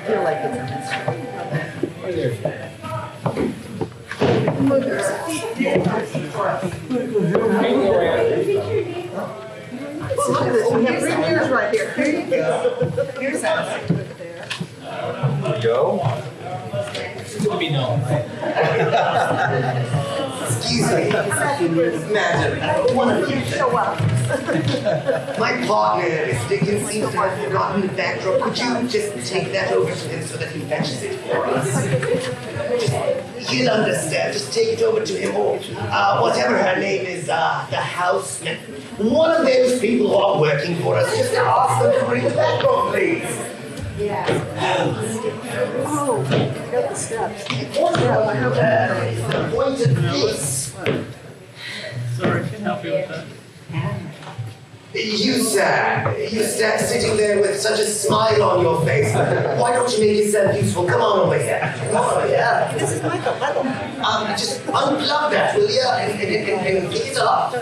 feel like it's a Look at this, we have 3 mirrors right here. Here you go. Here's that. Go. Let me know. Excuse me, madam. One of you show up. My partner, Miss Dickens, seems to have forgotten the backdrop. Could you just take that over to him so that he fetches it for us? He'll understand. Just take it over to him, or whatever her name is, the houseman. One of those people who are working for us. Just ask them to bring the backdrop, please. Yeah. Oh, got the steps. The point of this. Sorry, can I help you with that? You, sir, you stand sitting there with such a smile on your face. Why don't you make yourself useful? Come on over here. Come on over here. This is Michael. Just unplug that, will you? And pick it up.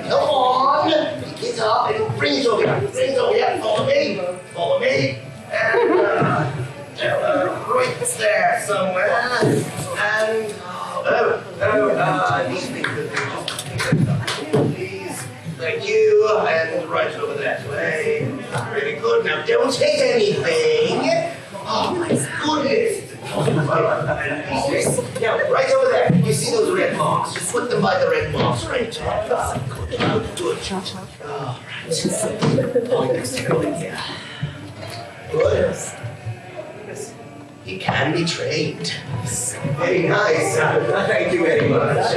Come on. Pick it up and bring it over here. Bring it over here. Follow me. Follow me. And, right there somewhere. And, these things will do. Please. Thank you. And right over that way. Very good. Now, don't take anything. Oh, my goodness. Yeah, right over there. You see those red marks? Just put them by the red marks right there. Good. All right. Yeah. Good. He can be trained. Very nice. Thank you very much.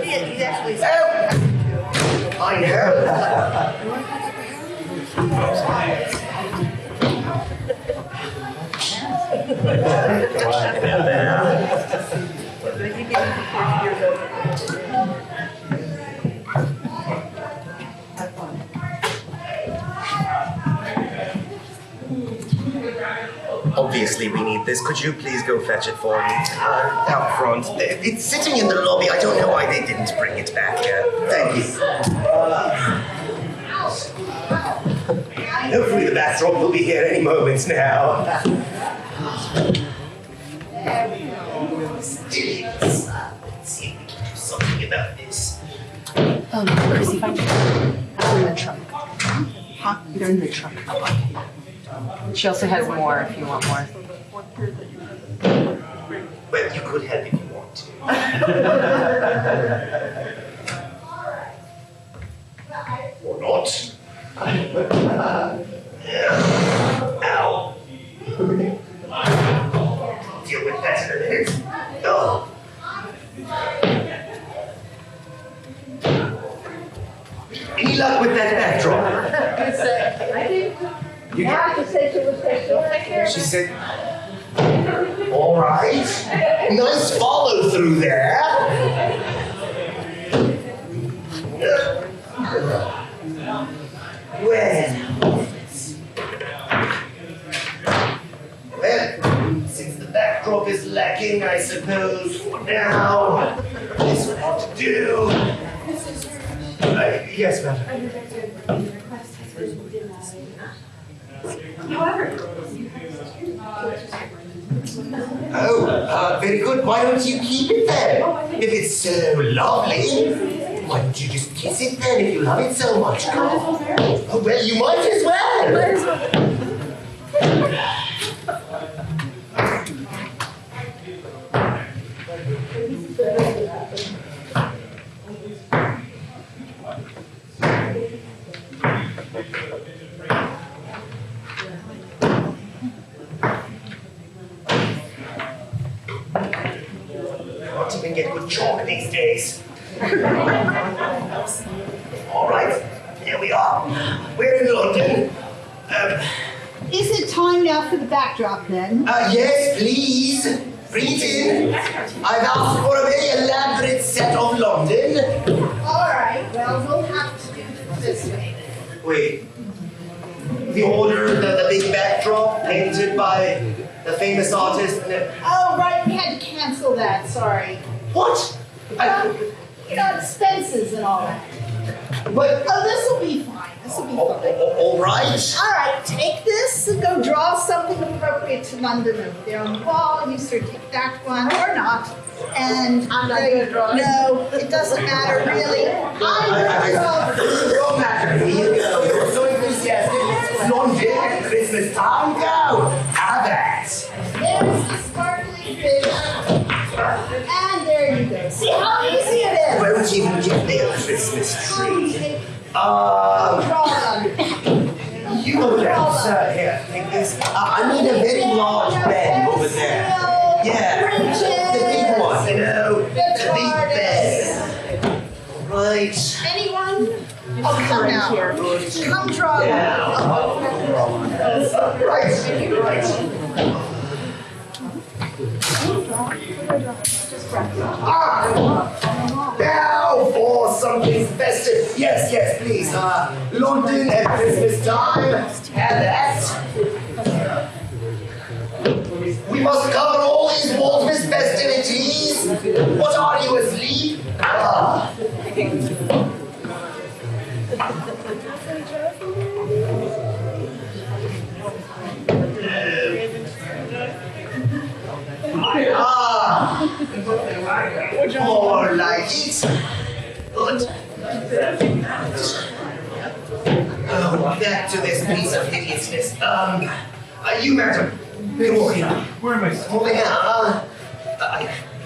He's actually. I know. Obviously, we need this. Could you please go fetch it for me? Out front. It's sitting in the lobby. I don't know why they didn't bring it back here. Thank you. Hopefully the backdrop will be here any moment now. Let's see if we can do something about this. Chrissy, find your I'm in the truck. Huh? They're in the truck. She also has more if you want more. Well, you could help if you want to. Or not. Ow. Deal with that in a minute. Oh. Any luck with that backdrop? I think Martha said she was going to take care of it. She said, all right. Nice follow through there. Well, since the backdrop is lacking, I suppose for now, this will have to do. Yes, madam. Oh, very good. Why don't you keep it then? If it's so lovely, why don't you just kiss it then if you love it so much? Oh, well, you might as well. Can't even get good chalk these days. All right, here we are. We're in London. Is it time now for the backdrop then? Yes, please. Bring it in. I've asked for a very elaborate set of London. All right, well, we'll have to do it this way then. Wait. The order, the big backdrop? painted by the famous artist. Oh, right, we had to cancel that, sorry. What? Expenses and all that. But Oh, this'll be fine, this'll be fine. all right. All right, take this and go draw something appropriate to London over there on the wall. You sort of take that one or not. And I'm not going to draw. No, it doesn't matter really. I will draw. No matter. Here you go. You're so enthusiastic. London, Christmas time. Go. Have that. There's the sparkling fish. And there you go. See how easy it is. Won't even give me a Christmas tree. Draw London. You over there, sir. Here, take this. I need a very large bed over there. Yeah, the big one, you know, the big bed. Right. Anyone? Oh, come now. Come draw Right. Now for something festive. Yes, please. London at Christmas time. And that. We must cover all these walls with festivities. What are you, asleep? More like it. Good. Back to this piece of hideousness. You, madam. Come on here. Where am I? Over here.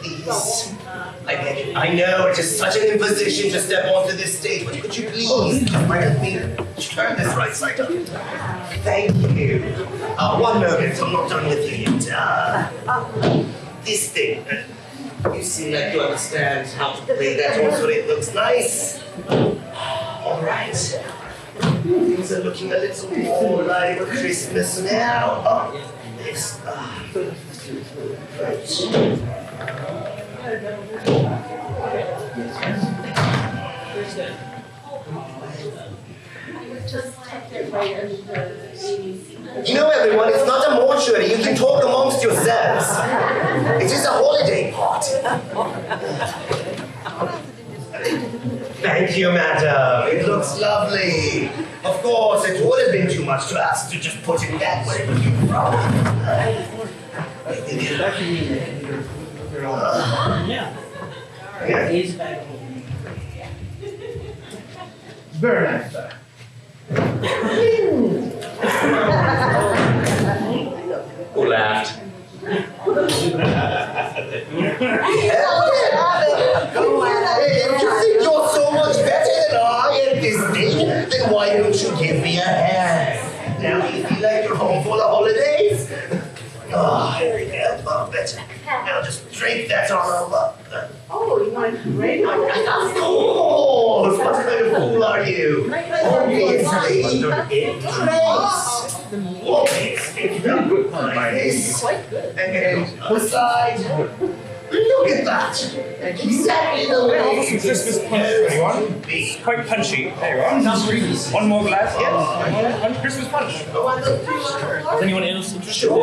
Please. I beg you. I know it is such an imposition to step onto this stage, but could you please let me turn this right side up? Thank you. One moment, I'm not done with you yet. This thing. You seem like you understand how to play that also. It looks nice. All right. Things are looking a little more like Christmas now. Oh, this. Right. You know, everyone, it's not a mortuary. You can talk amongst yourselves. It is a holiday party. Thank you, madam. It looks lovely. Of course, it would have been too much to ask to just put it that way, but you probably. Very nice, sir. Who laughed? If you think you're so much better than I at this thing, then why don't you give me a hand? Now do you feel like you're home for the holidays? Oh, here we go. Oh, better. Now just drape that on over. Oh, you want to drape on Of course! What kind of fool are you? Obviously, it drapes. Obviously, like this. And then on the side. Look at that! Exactly the way Some Christmas punch for anyone? It's quite punchy. There you are. One more glass, yes. One Christmas punch. Is anyone else interested? Oh,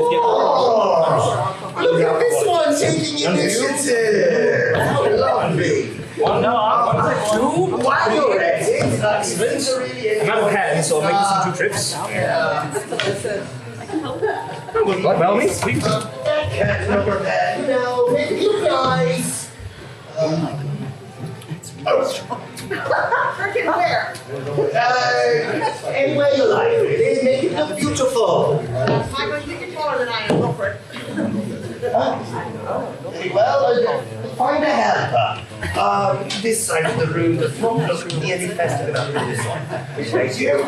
look at this one taking initiative! How lovely! One, no, two. Wow, you're at it! Excellent! I'm out of hand, so I'll make this in 2 trips. By all means, please. Can't remember that. No, maybe you guys. Freaking where? Anywhere you like. They make it look beautiful. Michael, you can taller than I am. Go for it. Very well, find a helper. This side of the room does not look nearly festive enough for this one. Thank you.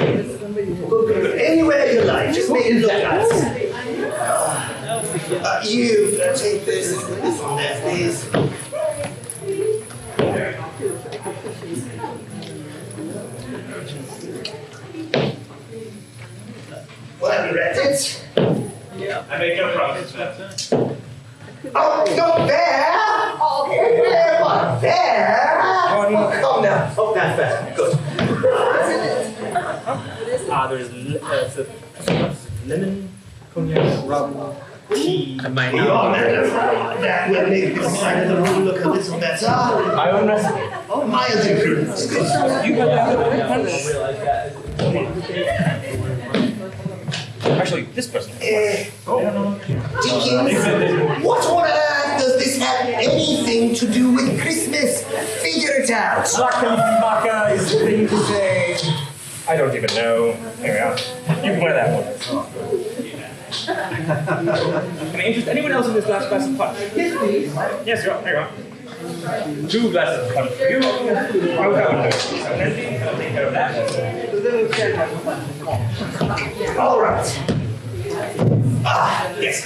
Anywhere you like, just make it look nice. You take this and put this on there, please. Well, you read it? Yeah. I make no promise, Master. Oh, not there! Oh, there, what? There! Oh, come now. Oh, that's better. Good. There's lemon, cognac, rum, tea. Your manner, that will make this side of the room look a little better. My own recipe. Mild improvements. You got Actually, this person. Dickens, what on earth does this have anything to do with Christmas? Figure it out. Maka is the thing to say. I don't even know. Here we are. You can wear that one. Can I interest anyone else in this last glass of punch? Yes, please. Yes, here you go. 2 glasses of punch for you. How that one do? I'll take care of that. All right. Yes.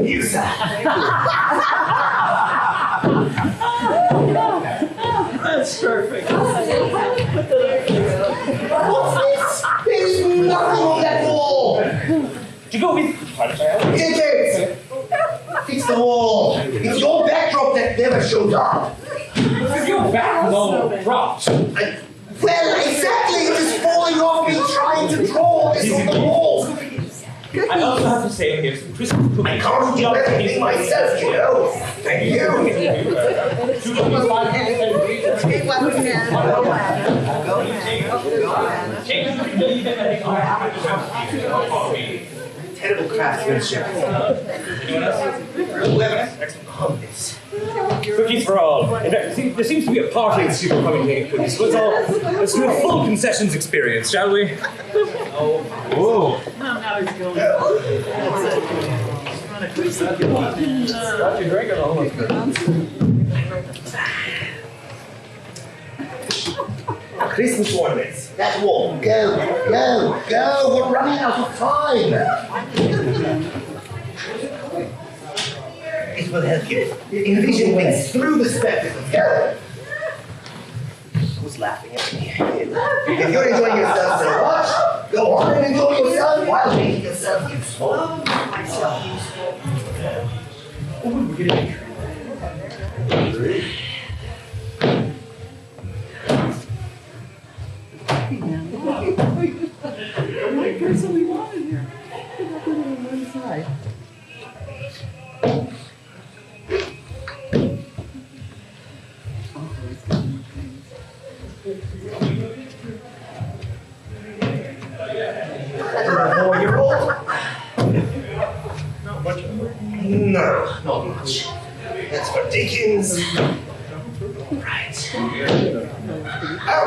You, sir. That's perfect. What's this? There's nothing on that wall. Did you go with punch? Dickens! Fix the wall. It's your backdrop that never shows up. This is your back wall dropped. Well, exactly. It is falling off me trying to draw this on the wall. I also have to say, here's some Christmas cookies. I can't do everything myself, you know. Thank you. Terrible craftsmanship. Anyone else? Whoever. Excellent. Cookies for all. In fact, there seems to be a party in Super coming to get cookies. So let's do a full concessions experience, shall we? Oh. Now he's going. Roger Gregor almost good. Christmas ornaments. That wall. Go. We're running out of time. It will help you envision things through the spectacles. Go. Who's laughing at me? If you're enjoying yourself so much, go on and enjoy yourself while making yourself useful. There's only one in here. Put it on one side. For a 4-year-old? No, not much. That's for Dickens. Right. Oh!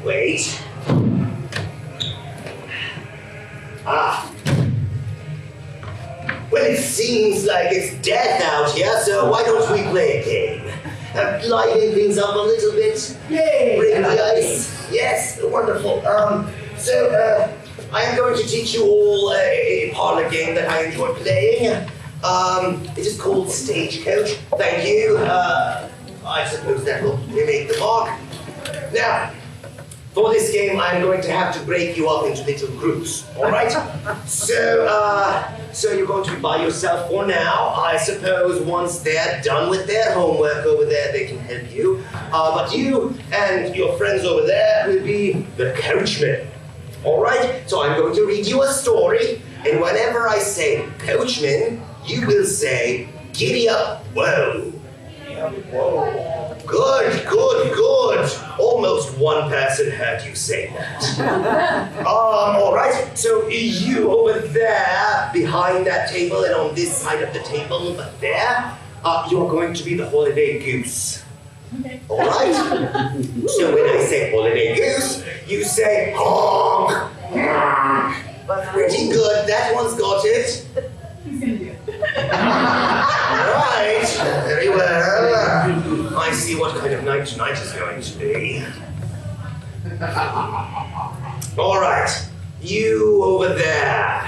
Wait. Well, it seems like it's death out here, so why don't we play a game? Lighten things up a little bit. Yay! Break the ice. Yes, wonderful. I am going to teach you all a parlor game that I enjoy playing. It is called Stagecoach. Thank you. I suppose that will make the mark. Now, for this game, I'm going to have to break you up into little groups, all right? So you're going to be by yourself for now. I suppose once they're done with their homework over there, they can help you. But you and your friends over there will be the coachmen, all right? So I'm going to read you a story, and whenever I say coachman, you will say, giddy up, whoa. Whoa. Good. Almost one person heard you say that. All right. So you over there, behind that table, and on this side of the table, but there, you're going to be the holiday goose. Okay. All right. So when I say holiday goose, you say honk. Pretty good. That one's got it. Right, very well. I see what kind of night tonight is going to be. All right, you over there.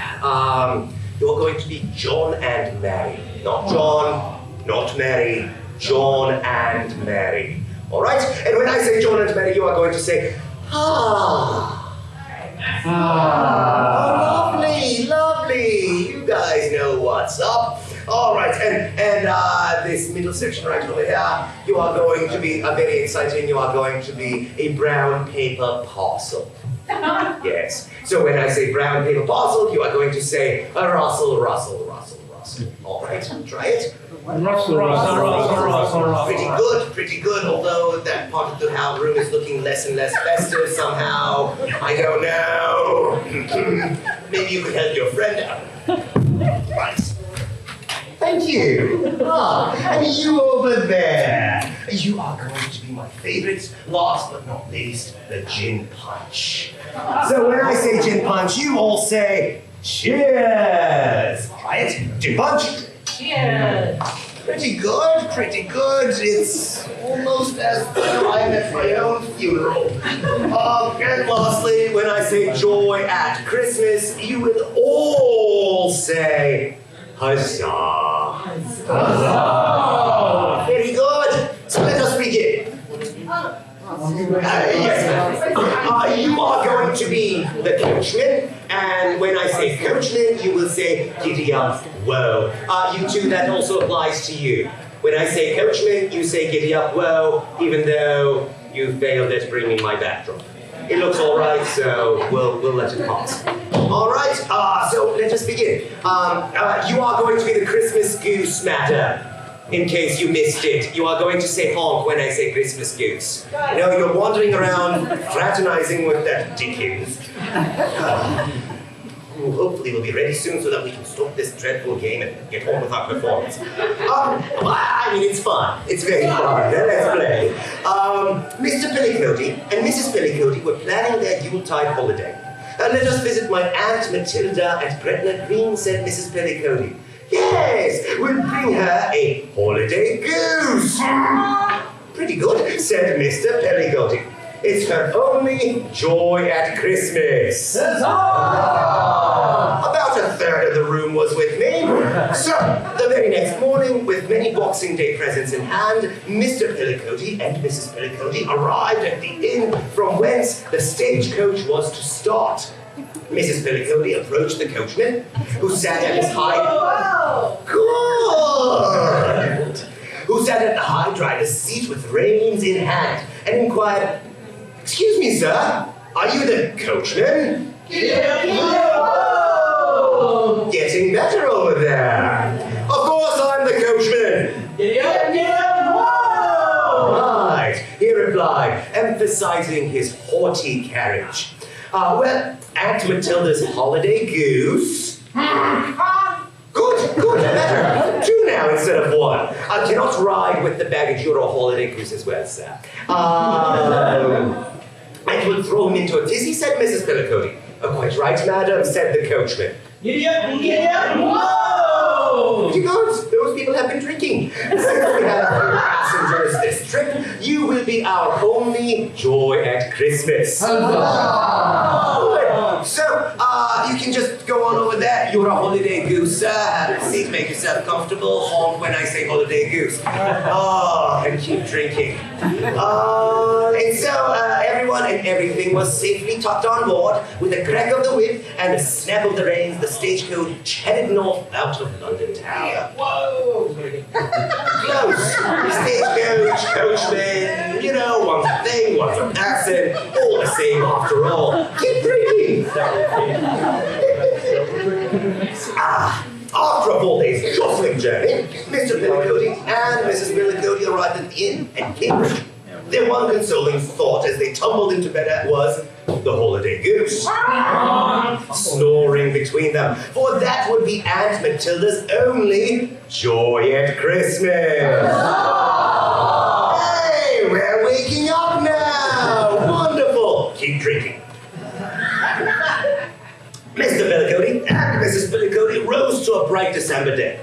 You're going to be John and Mary. Not John, not Mary. John and Mary. All right, and when I say John and Mary, you are going to say, ah. Oh, lovely. You guys know what's up. All right, and this middle section right over here, you are going to be very exciting. You are going to be a brown paper parcel. Yes. So when I say brown paper parcel, you are going to say rustle, rustle, rustle, rustle. All right, try it. Pretty good, although that part of the room is looking less and less festive somehow. I don't know. Maybe you could help your friend out. Right. Thank you. And you over there. You are going to be my favorite, last but not least, the gin punch. So when I say gin punch, you all say cheers. Try it. Gin punch. Cheers. Pretty good, pretty good. It's almost as though I'm at my own funeral. And lastly, when I say joy at Christmas, you will all say huzzah. Huzzah. Very good. So let us begin. Yes, ma'am. You are going to be the coachman, and when I say coachman, you will say giddy up, whoa. You two, that also applies to you. When I say coachman, you say giddy up, whoa, even though you failed at bringing my backdrop. It looks all right, so we'll let it pass. All right, so let us begin. You are going to be the Christmas goose matter. In case you missed it, you are going to say honk when I say Christmas goose. You know, you're wandering around fraternizing with that Dickens. Hopefully we'll be ready soon so that we can stop this dreadful game and get on with our performance. I mean, it's fun. It's very fun. Let's play. Mr. Pellicoti and Mrs. Pellicoti were planning their Yuletide holiday. Let us visit my Aunt Matilda at Gretna Green, said Mrs. Pellicoti. Yes, we'll bring her a holiday goose. Pretty good, said Mr. Pellicoti. It's her only joy at Christmas. About a third of the room was with me. So, the very next morning, with many Boxing Day presents in hand, Mr. Pellicoti and Mrs. Pellicoti arrived at the inn from whence the stagecoach was to start. Mrs. Pellicoti approached the coachman, who sat at his high... Good! Who sat at the high driver's seat with reins in hand, and inquired, "Excuse me, sir, are you the coachman?" Whoa! Getting better over there. Of course I'm the coachman. Whoa! Right, he replied, emphasizing his haughty carriage. Well, Aunt Matilda's holiday goose. Good, better. Two now instead of one. I cannot ride with the baggage. You're a holiday goose as well, sir. It would throw him into a tizzy, said Mrs. Pellicoti. Quite right, madam, said the coachman. Giddy up, whoa! Pretty good. Those people have been drinking. Since we have fewer passengers this trip, you will be our only joy at Christmas. So, you can just go on over there. You're a holiday goose, sir. Have a seat, make yourself comfortable. Honk when I say holiday goose. And keep drinking. And so, everyone and everything was safely tucked on board. With a crack of the whip and a snap of the reins, the stagecoach headed north out of London town. Whoa! Close. The stagecoach, coachman, you know, one's a thing, one's a person, all the same after all. Keep drinking. After a 4 days jostling journey, Mr. Pellicoti and Mrs. Pellicoti arrived at the inn at Cambridge. Their one consoling thought as they tumbled into bed was the holiday goose. Snoring between them, for that would be Aunt Matilda's only joy at Christmas. Hey, we're waking up now! Wonderful! Keep drinking. Mr. Pellicoti and Mrs. Pellicoti rose to a bright December day.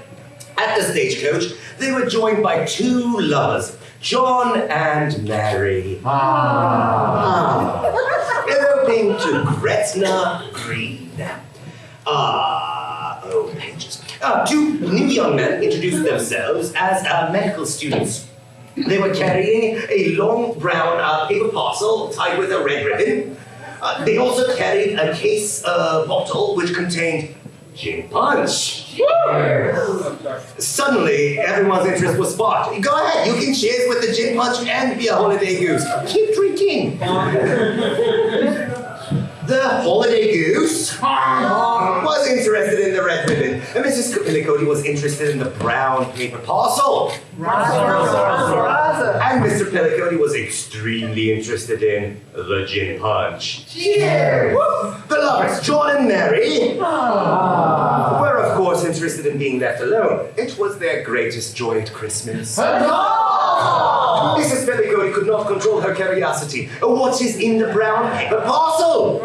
At the stagecoach, they were joined by two lovers, John and Mary. Eloping to Gretna Green. Pages. Two new young men introduced themselves as medical students. They were carrying a long brown paper parcel tied with a red ribbon. They also carried a case bottle which contained gin punch. Suddenly, everyone's interest was sparked. Go ahead, you can cheers with the gin punch and be a holiday goose. Keep drinking. The holiday goose was interested in the red ribbon, and Mrs. Pillicody was interested in the brown paper parcel. And Mr. Pillicody was extremely interested in the gin punch. Cheers! The lovers, John and Mary, were of course interested in being left alone. It was their greatest joy at Christmas. Mrs. Pillicody could not control her curiosity. What is in the brown paper parcel?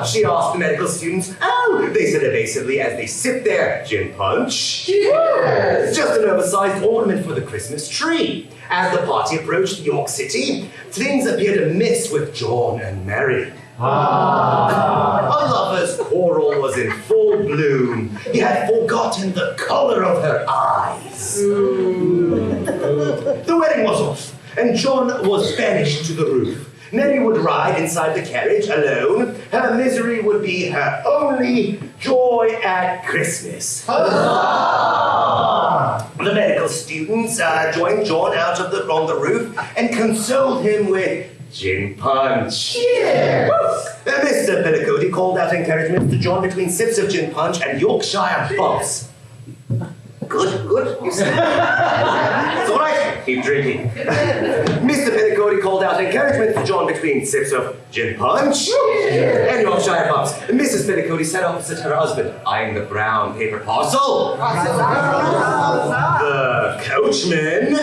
She asked the medical students. Oh, they said evasively as they sipped their gin punch. Cheers! Just an oversized ornament for the Christmas tree. As the party approached York City, things appeared amiss with John and Mary. A lover's quarrel was in full bloom. He had forgotten the color of her eyes. The wedding was off, and John was banished to the roof. Mary would ride inside the carriage alone. Her misery would be her only joy at Christmas. The medical students joined John out on the roof and consoled him with gin punch. Cheers! Mr. Pillicody called out encouragement to John between sips of gin punch and Yorkshire bumps. Good. It's all right. Keep drinking. Mr. Pillicody called out encouragement to John between sips of gin punch and Yorkshire bumps. Mrs. Pillicody sat opposite her husband, eyeing the brown paper parcel. The coachman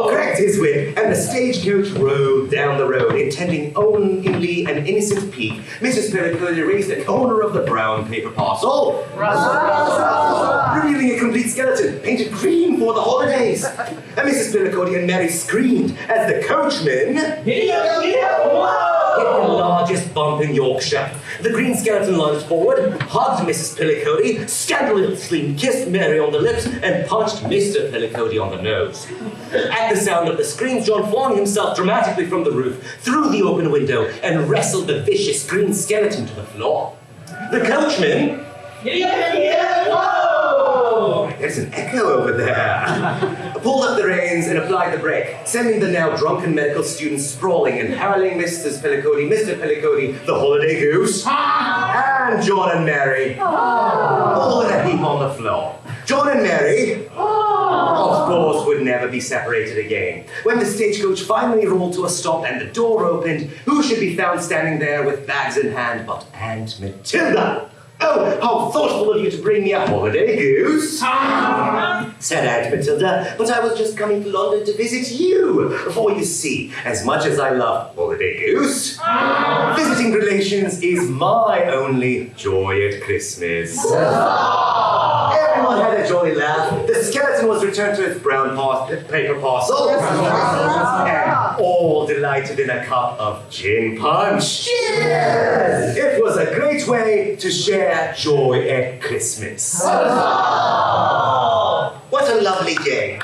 cracked his whip, and the stagecoach rode down the road, intending only an innocent peek. Mrs. Pillicody raised the corner of the brown paper parcel, revealing a complete skeleton, painted green for the holidays. And Mrs. Pillicody and Mary screamed as the coachman hit the largest bump in Yorkshire. The green skeleton lunged forward, hugged Mrs. Pillicody, scandalously kissed Mary on the lips, and punched Mr. Pillicody on the nose. At the sound of the screams, John flung himself dramatically from the roof, through the open window, and wrestled the vicious green skeleton to the floor. The coachman... Whoa! There's an echo over there. Pulled up the reins and applied the brake, sending the now drunken medical students sprawling and hurling Mrs. Pillicody, Mr. Pillicody, the holiday goose, and John and Mary, all in a heap on the floor. John and Mary, of course, would never be separated again. When the stagecoach finally rolled to a stop and the door opened, who should be found standing there with bags in hand but Aunt Matilda? Oh, how thoughtful of you to bring me a holiday goose, said Aunt Matilda, but I was just coming to London to visit you. For you see, as much as I love holiday goose, visiting relations is my only joy at Christmas. Everyone had a jolly laugh. The skeleton was returned to its brown paper parcel, and all delighted in a cup of gin punch. Cheers! It was a great way to share joy at Christmas. What a lovely day.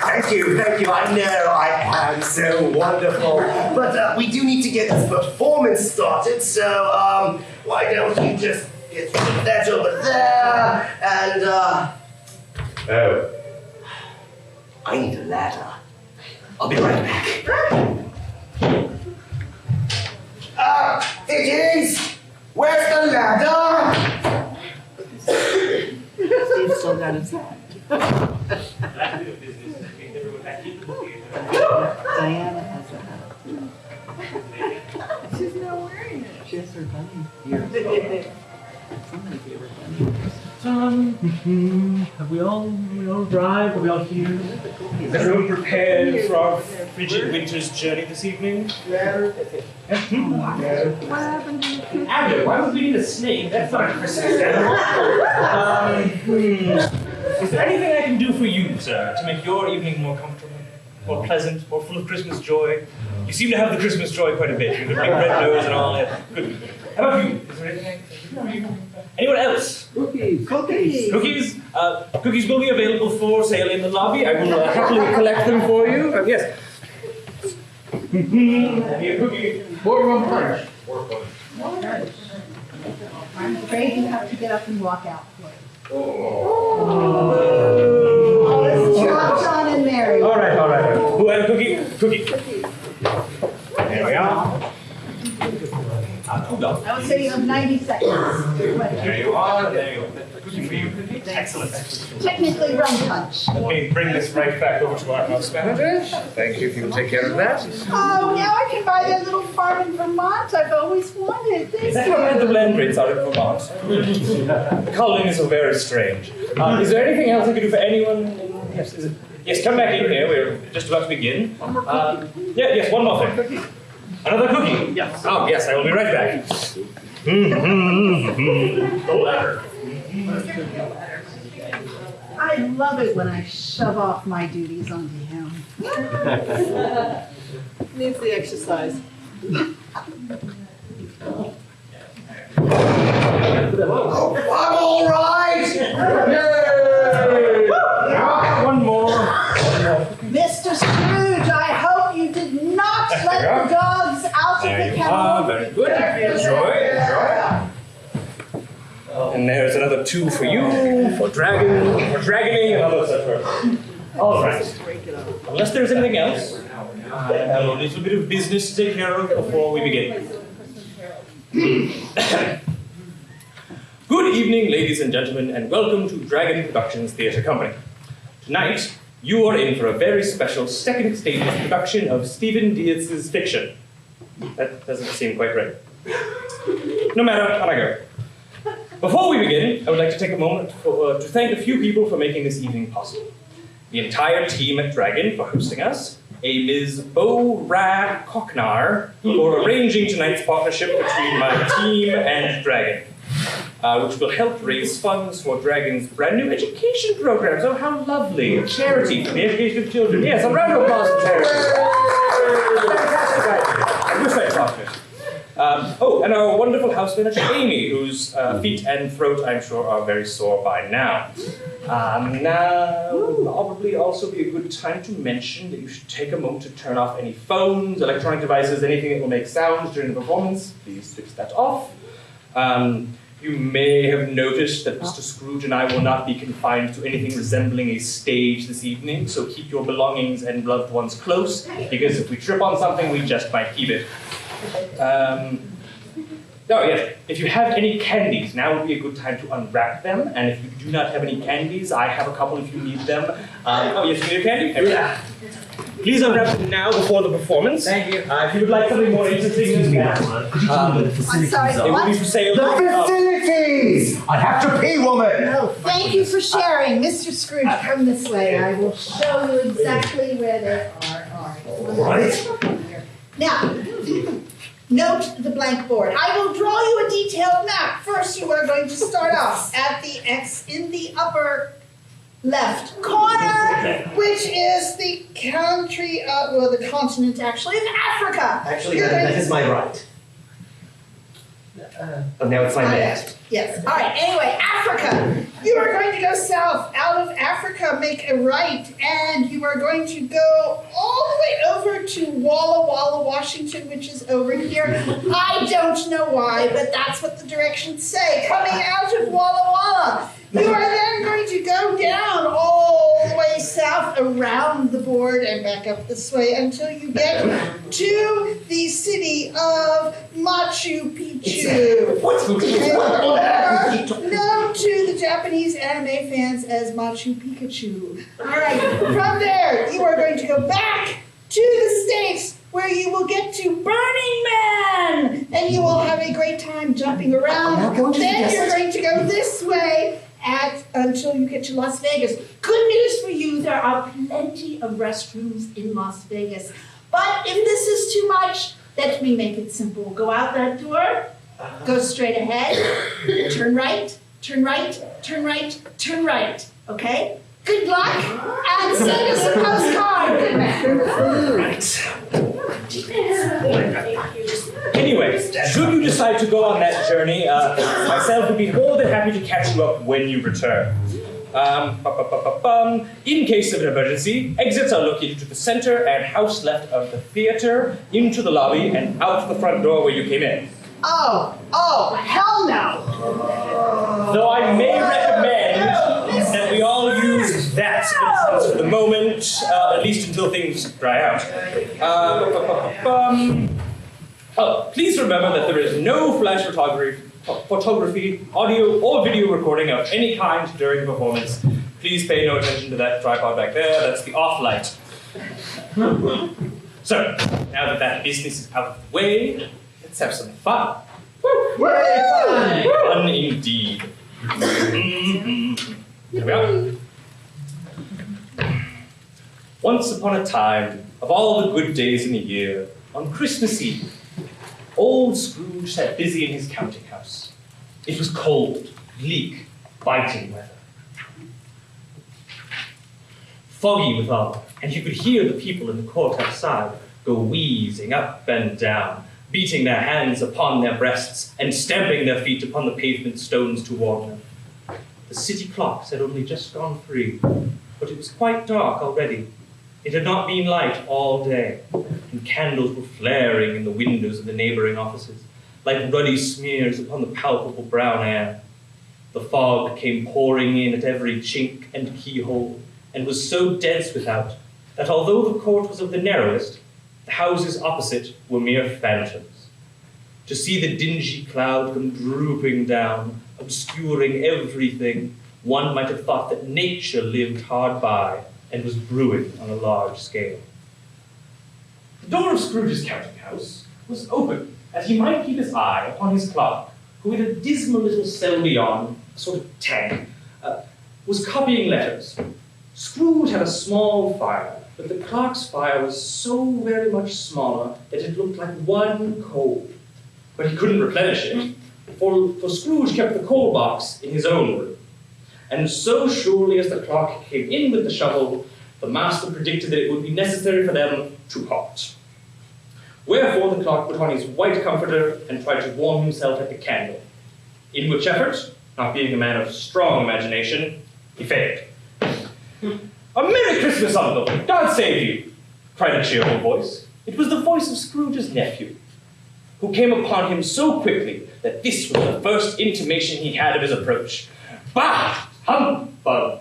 Thank you. I know I am so wonderful. But we do need to get this performance started, so why don't you just get that over there, and oh, I need a ladder. I'll be right back. Dickens! Where's the ladder? Steve's still got his hat. Diana has a hat. She's not wearing it. She has her bunny ears. Somebody gave her bunny ears. Have we all arrived? Are we all here? Is everyone prepared for our frigid winter's journey this evening? What happened to the kid? Abner, why would we need a snake? That's not a Christmas animal. Is there anything I can do for you, sir, to make your evening more comfortable, more pleasant, more full of Christmas joy? You seem to have the Christmas joy quite a bit. You've got a big red nose and all that. Good. How about you? Is there anything I can do for you? Anyone else? Cookies. Cookies? Cookies will be available for sale in the lobby. I will happily collect them for you. Yes. Have you a cookie? One punch. I'm afraid you have to get up and walk out for it. Oh, this is John and Mary. All right. Who had a cookie? Cookie. There we are. I would say you have 90 seconds. There you are. There you go. Cookie for you. Excellent. Technically rum punch. Let me bring this right back over to our house manager. Thank you if you'll take care of that. Oh, now I can buy that little farm in Vermont I've always wanted. Thank Is that where the you. blend rates are in Vermont? The colonies are very strange. Is there anything else I can do for anyone? Yes, come back in here. We're just about to begin. Yes, one more thing. Another cookie? Yes. Oh, yes, I will be right back. The ladder. I love it when I shove off my duties onto him. Needs the exercise. I'm all right! Yay! One more. Mr. Scrooge, I hope you did not let the dogs out of There the you kennel. are. Very good. Enjoy. And there's another 2 for you, for dragoning, and other such work. All right. Unless there's anything else, I have a little bit of business to take care of before we begin. Good evening, ladies and gentlemen, and welcome to Dragon Productions Theatre Company. Tonight, you are in for a very special second stage production of Stephen Diaz's fiction. That doesn't seem quite right. No matter, on I go. Before we begin, I would like to take a moment to thank a few people for making this evening possible. The entire team at Dragon for hosting us, a Ms. Bora Koknar for arranging tonight's partnership between my team and Dragon, which will help raise funds for Dragon's brand new education programs. Oh, how lovely. Charity for the education of children. Yes, a round of applause for charity. Fantastic idea. I wish I'd thought of it. And our wonderful house manager, Amy, whose feet and throat, I'm sure, are very sore by now. Now would probably also be a good time to mention that you should take a moment to turn off any phones, electronic devices, anything that will make sounds during the performance. Please switch that off. You may have noticed that Mr. Scrooge and I will not be confined to anything resembling a stage this evening, so keep your belongings and loved ones close, because if we trip on something, we just might keep it. Yes, if you have any candies, now would be a good time to unwrap them, and if you do not have any candies, I have a couple if you need them. Yes, you need a candy? Yeah. Please unwrap them now before the performance. Thank you. If you would like something more interesting than that, I'm sorry, it will be what? for sale. The facilities! I have to pee, woman! Oh, thank you for sharing. Mr. Scrooge, come this way. I will show you exactly where they are. All right. Now, note the blank board. I will draw you a detailed map. First, you are going to start off at the X in the upper left corner, which is the country of, well, the continent actually of Africa. Actually, that is my right. But now it's my left. Yes. All right. Anyway, Africa. You are going to go south. Out of Africa, make a right, and you are going to go all the way over to Walla Walla, Washington, which is over here. I don't know why, but that's what the directions say. Coming out of Walla Walla. You are then going to go down all the way south around the board and back up this way until you get to the city of Machu Picchu. Known to the Japanese anime fans as Machu Picchu. All right, from there, you are going to go back to the States where you will get to Burning Man, and you will have a great time jumping around. Then you're going to go this way until you get to Las Vegas. Good news for you, there are plenty of restrooms in Las Vegas. But if this is too much, let me make it simple. Go out that door, go straight ahead, turn right, turn right, turn right, turn right, okay? Good luck, and send us a postcard. Good Anyway, should you decide to go on that journey, myself would be more than happy to catch you up when you return. In case of an emergency, exits are located to the center and house left of the theater, into the lobby, and out the front door where you came in. Oh, hell no. Though I may recommend that we all use that for the moment, at least until things dry out. Please remember that there is no flash photography, audio, or video recording of any kind during the performance. Please pay no attention to that tripod back there. That's the off light. So, now that that business is out of the way, let's have some fun. Fun indeed. Here we are. Once upon a time, of all the good days in the year, on Christmas Eve, old Scrooge sat busy in his counting house. It was cold, bleak, biting weather. Foggy withal, and you could hear the people in the court outside go wheezing up and down, beating their hands upon their breasts and stamping their feet upon the pavement stones to warm them. The city clocks had only just gone 3, but it was quite dark already. It had not been light all day, and candles were flaring in the windows of the neighboring offices, like ruddy smears upon the palpable brown air. The fog came pouring in at every chink and keyhole, and was so dense without that although the court was of the narrowest, the houses opposite were mere phantoms. To see the dingy cloud come drooping down, obscuring everything, one might have thought that nature lived hard by and was brewing on a large scale. The door of Scrooge's counting house was open, as he might keep his eye upon his clerk, who in a dismal little cell beyond, a sort of tank, was copying letters. Scrooge had a small fire, but the clerk's fire was so very much smaller that it looked like one coal. But he couldn't replenish it, for Scrooge kept the coal box in his own room. And so surely as the clerk came in with the shovel, the master predicted that it would be necessary for them to part. Wherefore the clerk put on his white comforter and tried to warm himself at the candle, in which effort, not being a man of strong imagination, he failed. "A Merry Christmas, Uncle! God save you!" cried a cheerful voice. It was the voice of Scrooge's nephew, who came upon him so quickly that this was the first intimation he had of his approach. "Bah! Humbug!"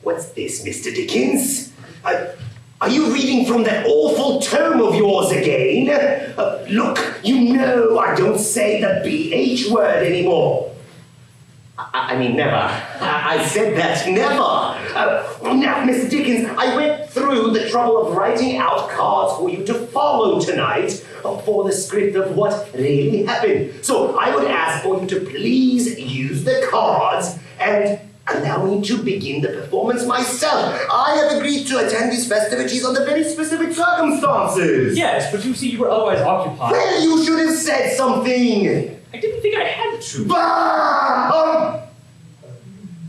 What's this, Mr. Dickens? Are you reading from that awful tome of yours again? Look, you know I don't say the BH word anymore. I mean, never. I said that, never. Now, Mr. Dickens, I went through the trouble of writing out cards for you to follow tonight for the script of what really happened. So I would ask for you to please use the cards and allow me to begin the performance myself. I have agreed to attend these festivities under very specific circumstances. Yes, but you see, you were otherwise occupied. Well, you should have said something. I didn't think I had to. Bah!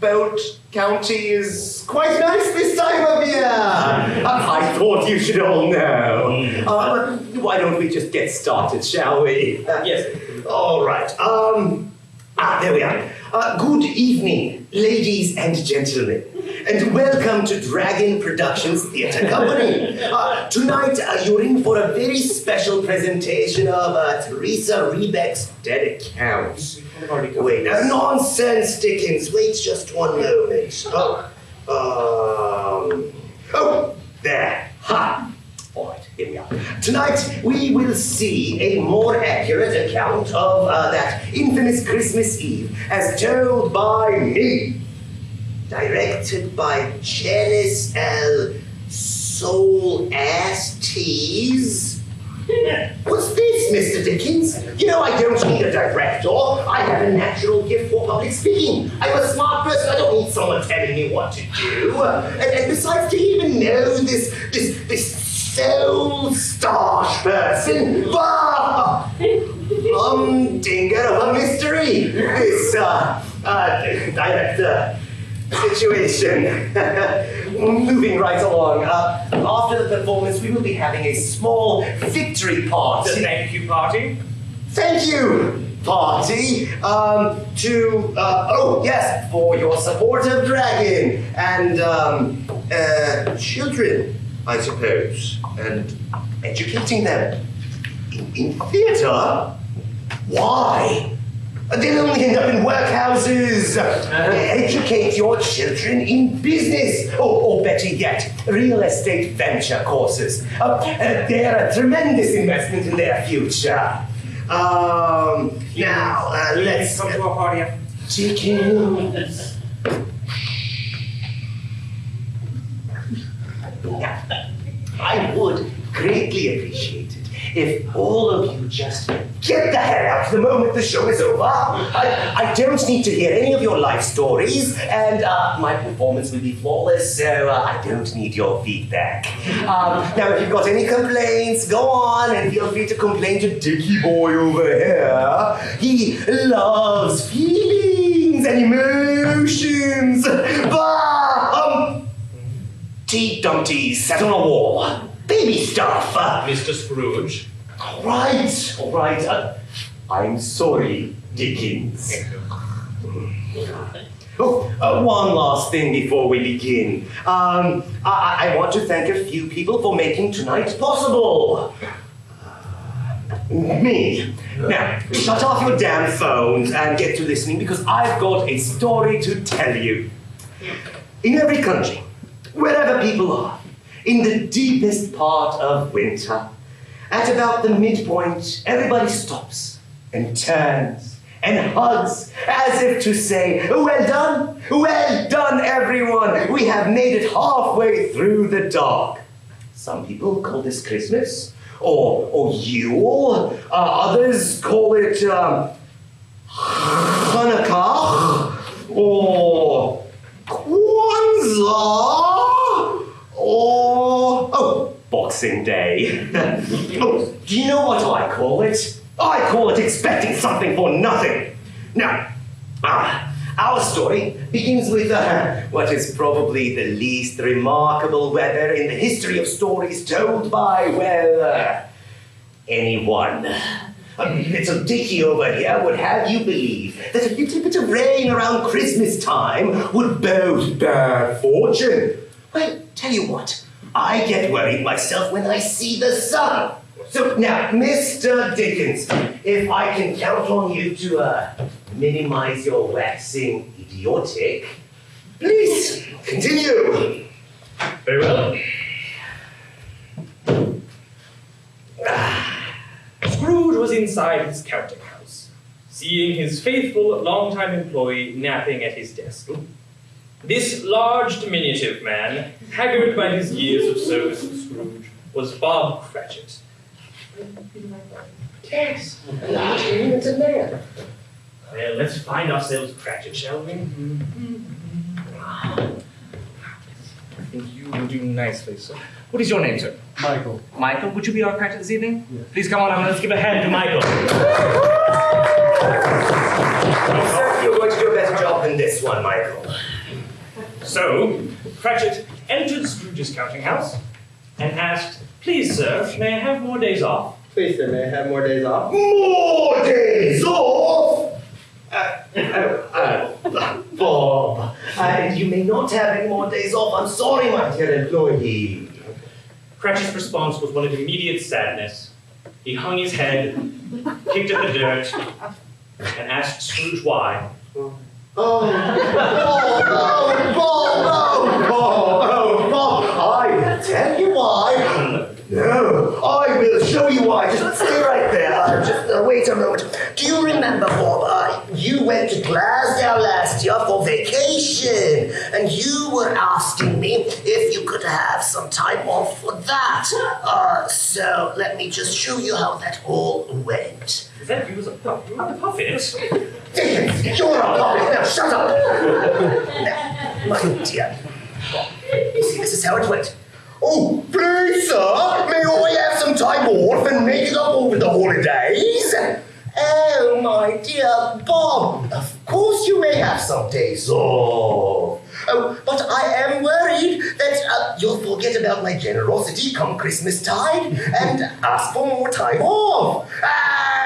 Boat County is quite nice this time of year. I thought you should all know. But why don't we just get started, shall we? Yes. All right. There we are. Good evening, ladies and gentlemen, and welcome to Dragon Productions Theatre Company. Tonight, you're in for a very special presentation of Teresa Rebeck's Dead Account. Wait, nonsense, Dickens. Wait just one moment. There. Ha! All right, here we are. Tonight, we will see a more accurate account of that infamous Christmas Eve as told by me. Directed by Janice Solasteas. What's this, Mr. Dickens? You know, I don't need a director. I have a natural gift for public speaking. I'm a smart person. I don't need someone telling me what to do. And besides, do you even know this soul-starch person? Bah! Humdinger of a mystery. This director situation. Moving right along. After the performance, we will be having a small victory party. The thank you party? Thank you, party. Yes, for your support of Dragon and children, I suppose, and educating them in theatre. Why? They'll only end up in workhouses. Educate your children in business, or better yet, real estate venture courses. They're a tremendous investment in their future. Now, let's come to our party. Dickens. I would greatly appreciate it if all of you just get the hell out the moment the show is over. I don't need to hear any of your life stories, and my performance will be flawless, so I don't need your feedback. Now, if you've got any complaints, go on and feel free to complain to Dickie Boy over here. He loves feelings and emotions. Tea Dumpties sat on a wall. Baby stuff. Mr. Scrooge. All right. I'm sorry, Dickens. One last thing before we begin. I want to thank a few people for making tonight possible. Me. Now, shut off your damn phones and get to listening, because I've got a story to tell you. In every country, wherever people are, in the deepest part of winter, at about the midpoint, everybody stops and turns and hugs as if to say, well done everyone, we have made it halfway through the dark. Some people call this Christmas, or Yule, others call it Hanukkah, or Kwanzaa, or Boxing Day. Do you know what I call it? I call it expecting something for nothing. Now, our story begins with what is probably the least remarkable weather in the history of stories told by, well, anyone. Little Dickie over here would have you believe that a little bit of rain around Christmas time would bode bad fortune. Well, tell you what, I get worried myself when I see the sun. So now, Mr. Dickens, if I can count on you to minimize your waxing idiotic, please continue. Very well. Scrooge was inside his counting house, seeing his faithful, long-time employee napping at his desk. This large, diminutive man, haggard by his years of service to Scrooge, was Bob Cratchit. Yes, a large diminutive man. Well, let's find ourselves Cratchit, shall we? I think you will do nicely, sir. What is your name, sir? Michael. Michael, would you be our Cratchit this evening? Yes. Please come on up and let's give a hand to Michael. Sir, you're going to do a better job than this one, Michael. So, Cratchit entered Scrooge's counting house and asked, "Please, sir, may I have more days off?" Please, sir, may I have more days off? More days off? Bob, you may not have any more days off. I'm sorry, my dear employee. Cratchit's response was one of immediate sadness. He hung his head, kicked at the dirt, and asked Scrooge why. Bob, I will tell you why. No, I will show you why. Just stay right there. Just wait a moment. Do you remember, Bob, you went to Glasgow last year for vacation, and you were asking me if you could have some time off for that. So let me just show you how that all went. Is that you as a puppet? Dickens, you're a puppet. Now shut up. Now, my dear Bob, you see, this is how it went. Oh, please, sir, may I have some time off and make it up over the holidays? Oh, my dear Bob, of course you may have some days off. Oh, but I am worried that you'll forget about my generosity come Christmas time and ask for more time off.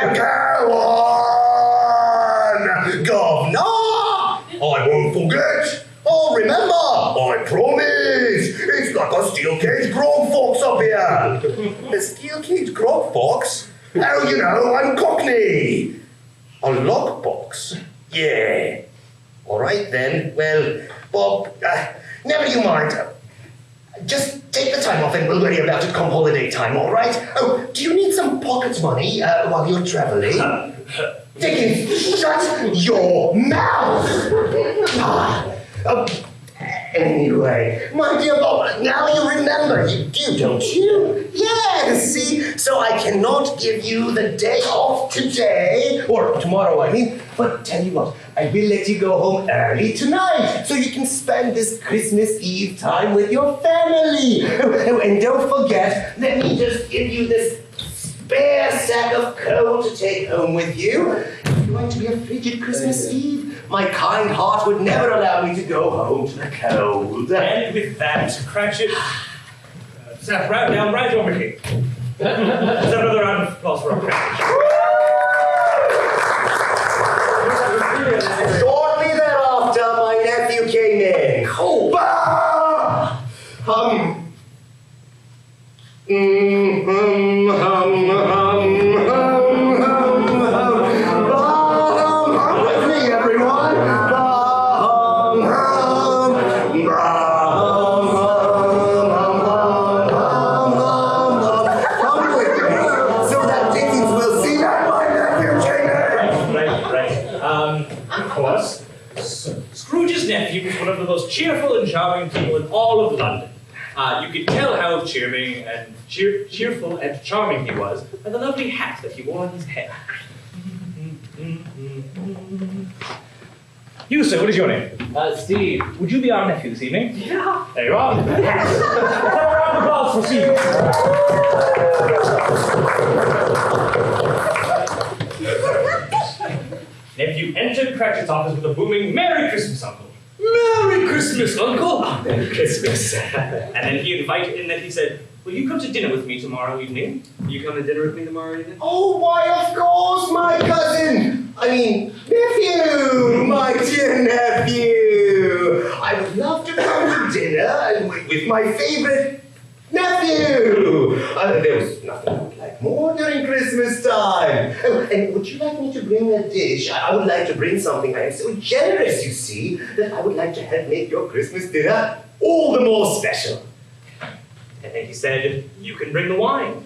Go on, Governor! I won't forget. I'll remember. I promise. It's like a steel-caged grog fox up here. A steel-caged grog fox? Oh, you know, I'm Cockney. A lockbox? Yeah. All right then. Well, Bob, never you mind. Just take the time off and we'll worry about it come holiday time, all right? Oh, do you need some pocket money while you're traveling? Dickens, shut your mouth! Anyway, my dear Bob, now you remember, you do, don't you? Yes, see? So I cannot give you the day off today, or tomorrow, I mean, but tell you what, I will let you go home early tonight, so you can spend this Christmas Eve time with your family. Oh, and don't forget, let me just give you this spare sack of coal to take home with you. If you're going to be a frigid Christmas Eve, my kind heart would never allow me to go home to the cold. And with that, Cratchit sat right down right over here. Let's have another round of applause for our Cratchit. Shortly thereafter, my nephew came in. Oh, bah! With me, everyone. Come with me, so that Dickens will see that my nephew came in. Right. Of course, Scrooge's nephew was one of the most cheerful and charming people in all of London. You could tell how cheerful and charming he was by the lovely hat that he wore on his head. You, sir, what is your name? Steve. Would you be our nephew this evening? Yeah. There you are. Let's have a round of applause for Steve. Nephew entered Cratchit's office with a booming "Merry Christmas, Uncle." Merry Christmas, Uncle. Merry Christmas. And then he said, "Will you come to dinner with me tomorrow evening?" Will you come to dinner with me tomorrow evening? Oh, why, of course, my cousin. I mean, nephew, my dear nephew. I would love to come to dinner with my favorite nephew. There was nothing I would like more during Christmas time. Oh, and would you like me to bring a dish? I would like to bring something. I am so generous, you see, that I would like to help make your Christmas dinner all the more special. And then he said, "You can bring the wine."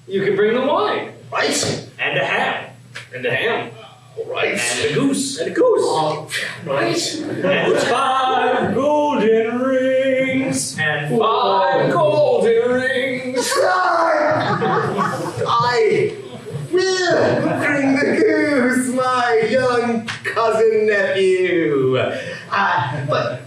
You can bring the wine. Right? And a ham. And the ham. All right. And a goose. And a goose. Oh, right. And 5 golden rings. And 5 golden rings. I will bring the goose, my young cousin nephew. But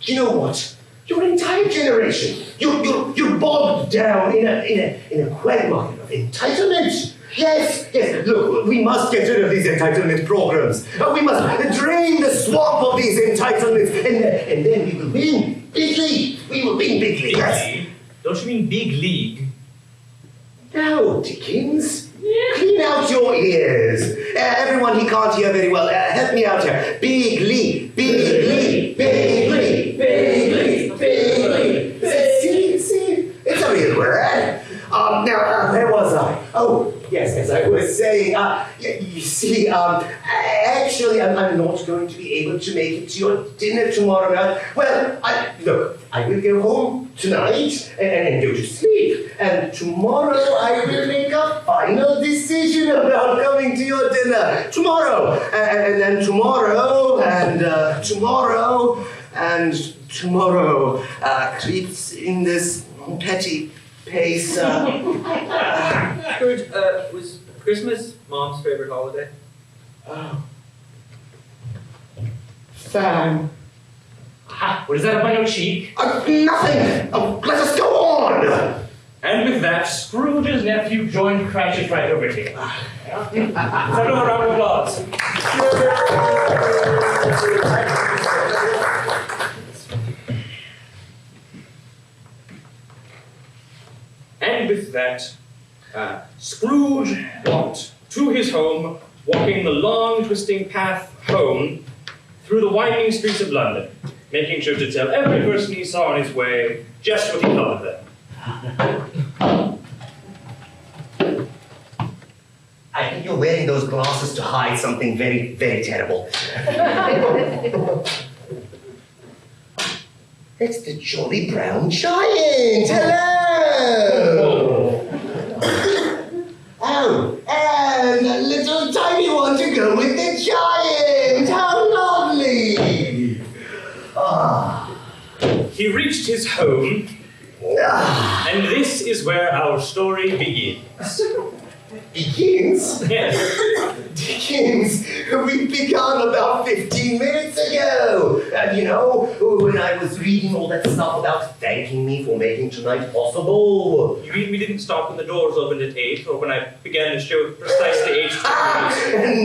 you know what? Your entire generation, you're bogged down in a quagmire of entitlement. Yes, look, we must get rid of these entitlement programs. We must drain the swamp of these entitlements, and then we will win bigly. We will win bigly, yes. Don't you mean big league? No, Dickens. Clean out your ears. Everyone, he can't hear very well. Help me out here. Big league, big league, big league, big league, big league. See, it's a real word. Now, where was I? Oh, yes, as I was saying, you see, actually, I'm not going to be able to make it to your dinner tomorrow night. Well, I will go home tonight and go to sleep. And tomorrow I will make a final decision about coming to your dinner. Tomorrow, and then tomorrow, and tomorrow, and tomorrow creeps in this petty pace. Scrooge, was Christmas Mom's favorite holiday? Oh. Fan. What is that up on your cheek? Nothing! Let us go on! And with that, Scrooge's nephew joined Cratchit right over here. Let's have another round of applause. And with that, Scrooge walked to his home, walking the long, twisting path home through the winding streets of London, making sure to tell every person he saw on his way just what he thought of them. I beg your wearing those glasses to hide something very, very terrible. It's the Jolly Brown Giant! Hello! Oh, and a little tiny one to go with the giant! How lovely! Ah. He reached his home, and this is where our story begins. Begins? Yes. Dickens, we began about 15 minutes ago. And you know, when I was reading all that stuff about thanking me for making tonight possible. You mean we didn't stop when the doors opened at 8, or when I began the show at precisely 8?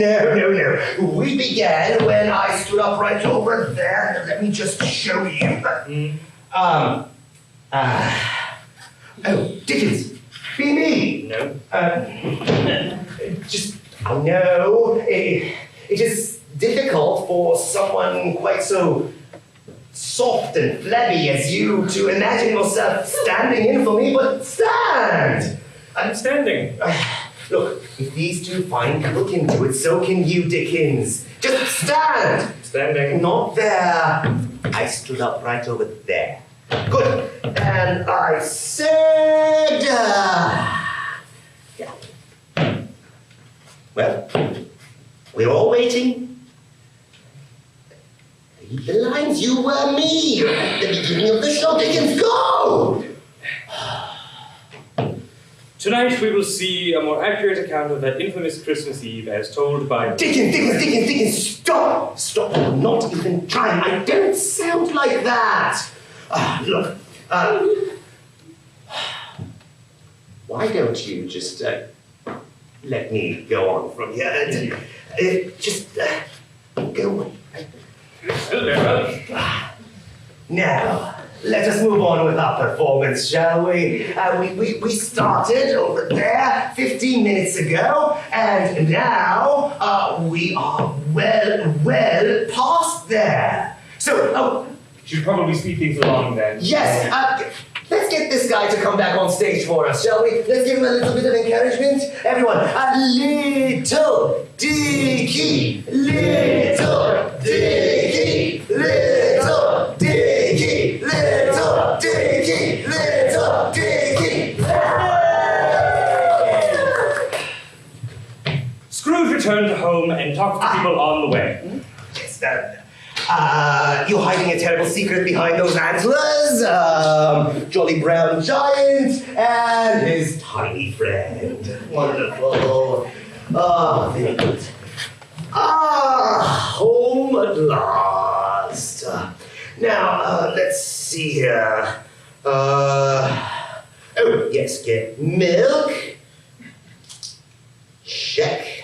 No. We began when I stood up right over there. Let me just show you. Oh, Dickens, be me. No. I know it is difficult for someone quite so soft and flabby as you to imagine yourself standing in for me, but stand! I'm standing. Look, if these two fine people can do it, so can you, Dickens. Just stand! Standing. Not there. I stood up right over there. Good. And I said... yeah. Well, we're all waiting. Read the lines. You were me at the beginning of the show. Dickens, go! Tonight we will see a more accurate account of that infamous Christmas Eve as told by... Dickens, stop! Stop, not even trying. I don't sound like that. Look, why don't you just let me go on from here? Just go. Now, let us move on with our performance, shall we? We started over there 15 minutes ago, and now we are well past there. So, Should probably speed things along then. yes, let's get this guy to come back on stage for us, shall we? Let's give him a little bit of encouragement. Everyone, little Dicky, little Dicky, little Dicky, little Dicky, little Dicky. Scrooge returned home and talked to people on the way. Yes, you're hiding a terrible secret behind those antlers. Jolly Brown Giant and his tiny friend. Wonderful. Very good. Home at last. Now, let's see here. Oh, yes, get milk. Check.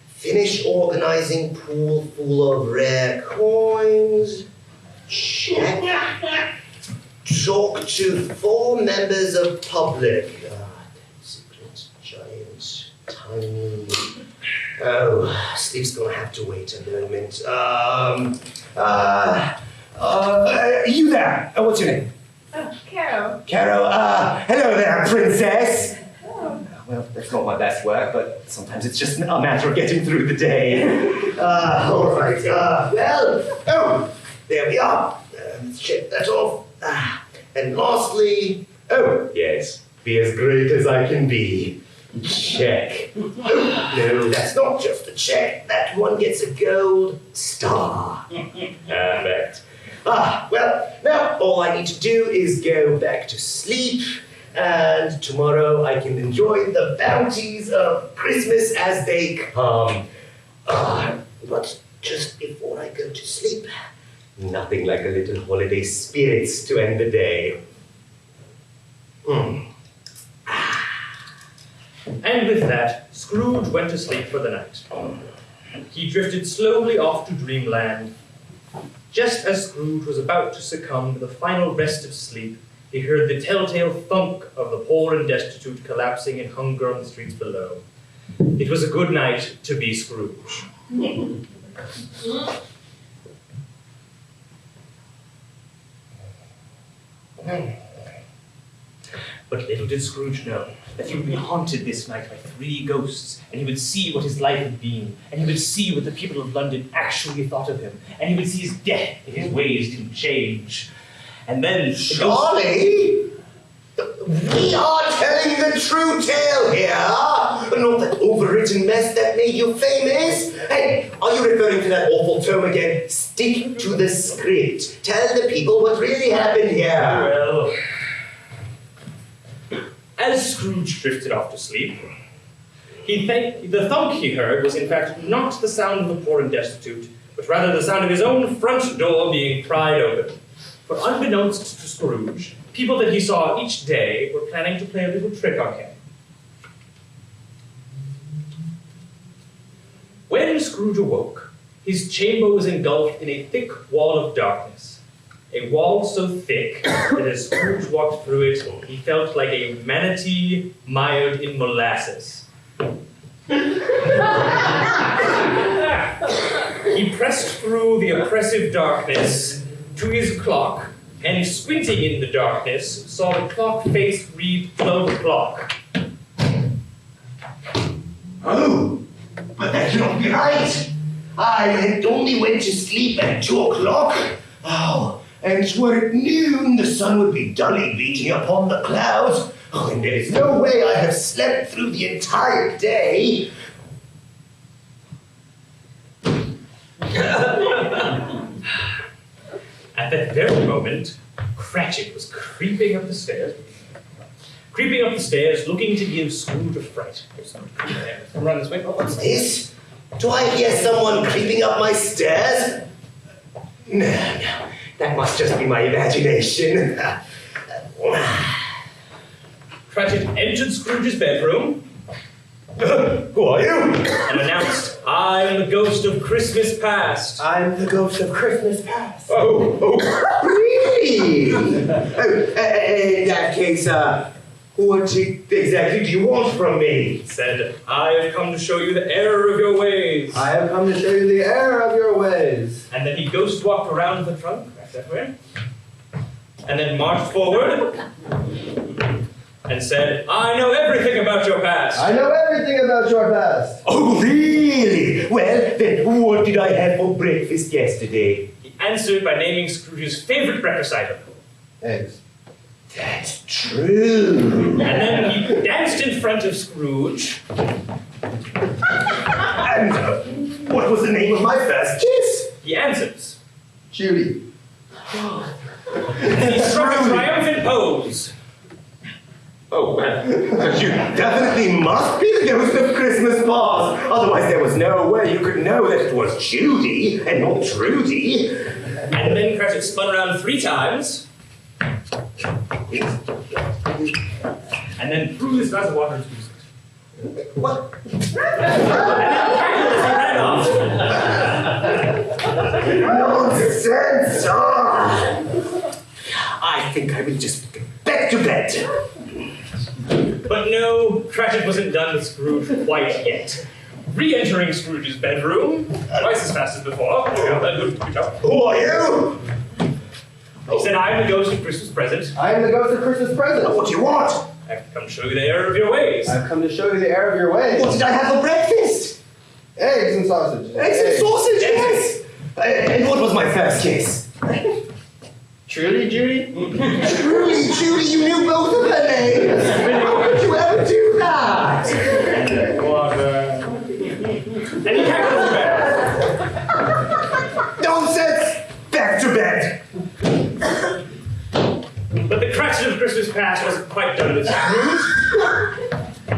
Finish organizing pool full of rare coins. Check. Talk to 4 members of public. Secret, giant, tiny. Oh, Steve's gonna have to wait a moment. You there? What's your name? Carol. Caro. Hello there, princess. Well, that's not my best work, but sometimes it's just a matter of getting through the day. All right. There we are. Let's check that off. And lastly, yes, be as great as I can be. Check. No, that's not just a check. That one gets a gold star. Perfect. Well, now all I need to do is go back to sleep. And tomorrow I can enjoy the bounties of Christmas as they come. But just before I go to sleep, nothing like a little holiday spirits to end the day. And with that, Scrooge went to sleep for the night. He drifted slowly off to dreamland. Just as Scrooge was about to succumb to the final rest of sleep, he heard the telltale thunk of the poor and destitute collapsing in hunger on the streets below. It was a good night to be Scrooge. But little did Scrooge know that he would be haunted this night by 3 ghosts, and he would see what his life had been, and he would see what the people of London actually thought of him, and he would see his death if his ways didn't change. And then... Charlie? We are telling the true tale here, not that overwritten mess that made you famous. Hey, are you referring to that awful term again? Stick to the script. Tell the people what really happened here. Well... As Scrooge drifted off to sleep, the thunk he heard was in fact not the sound of the poor and destitute, but rather the sound of his own front door being pried open. For unbeknownst to Scrooge, people that he saw each day were planning to play a little trick on him. When Scrooge awoke, his chamber was engulfed in a thick wall of darkness. A wall so thick that as Scrooge walked through it, he felt like a manatee mired in molasses. He pressed through the oppressive darkness to his clock, and squinting in the darkness, saw the clock face read 12 o'clock. Oh, but that cannot be right. I only went to sleep at 2 o'clock. Oh, and were it noon, the sun would be dully beating upon the clouds. Oh, and there is no way I have slept through the entire day. At that very moment, Cratchit was creeping up the stairs, looking to give Scrooge a fright. Come around this way. What's this? Do I hear someone creeping up my stairs? No, that must just be my imagination. Cratchit entered Scrooge's bedroom. Who are you? And announced, "I am the ghost of Christmas past." I'm the ghost of Christmas past. Oh, really? In that case, what exactly do you want from me? He said, "I have come to show you the error of your ways." I have come to show you the error of your ways. And then he ghost walked around the trunk, back that way, and then marched forward and said, "I know everything about your past." I know everything about your past. Oh, really? Well, then what did I have for breakfast yesterday? He answered by naming Scrooge's favorite breakfast item. Eggs. That's true. And then he danced in front of Scrooge. And what was the name of my first kiss? He answers. Judy. He struck a triumphant pose. Oh, well, you definitely must be the ghost of Christmas past. Otherwise, there was no way you could know that it was Judy and not Trudy. And then Cratchit spun around 3 times. And then threw his glass of water into his face. What? And then cackled as he ran off. Nonsense! I think I will just go back to bed. But no, Cratchit wasn't done with Scrooge quite yet. Re-entering Scrooge's bedroom, twice as fast as before. Good job. Who are you? He said, "I am the ghost of Christmas present. I am the ghost of Christmas present. What do you want? I've come to show you the error of your ways." I've come to show you the error of your ways. What did I have for breakfast? Eggs and sausage. Eggs and sausage, yes. And what was my first kiss? Truly, Judy? Truly, Judy, you knew both of her names. How could you ever do that? And he cackled as he ran off. Nonsense! Back to bed. But the Cratchit of Christmas past wasn't quite done with Scrooge.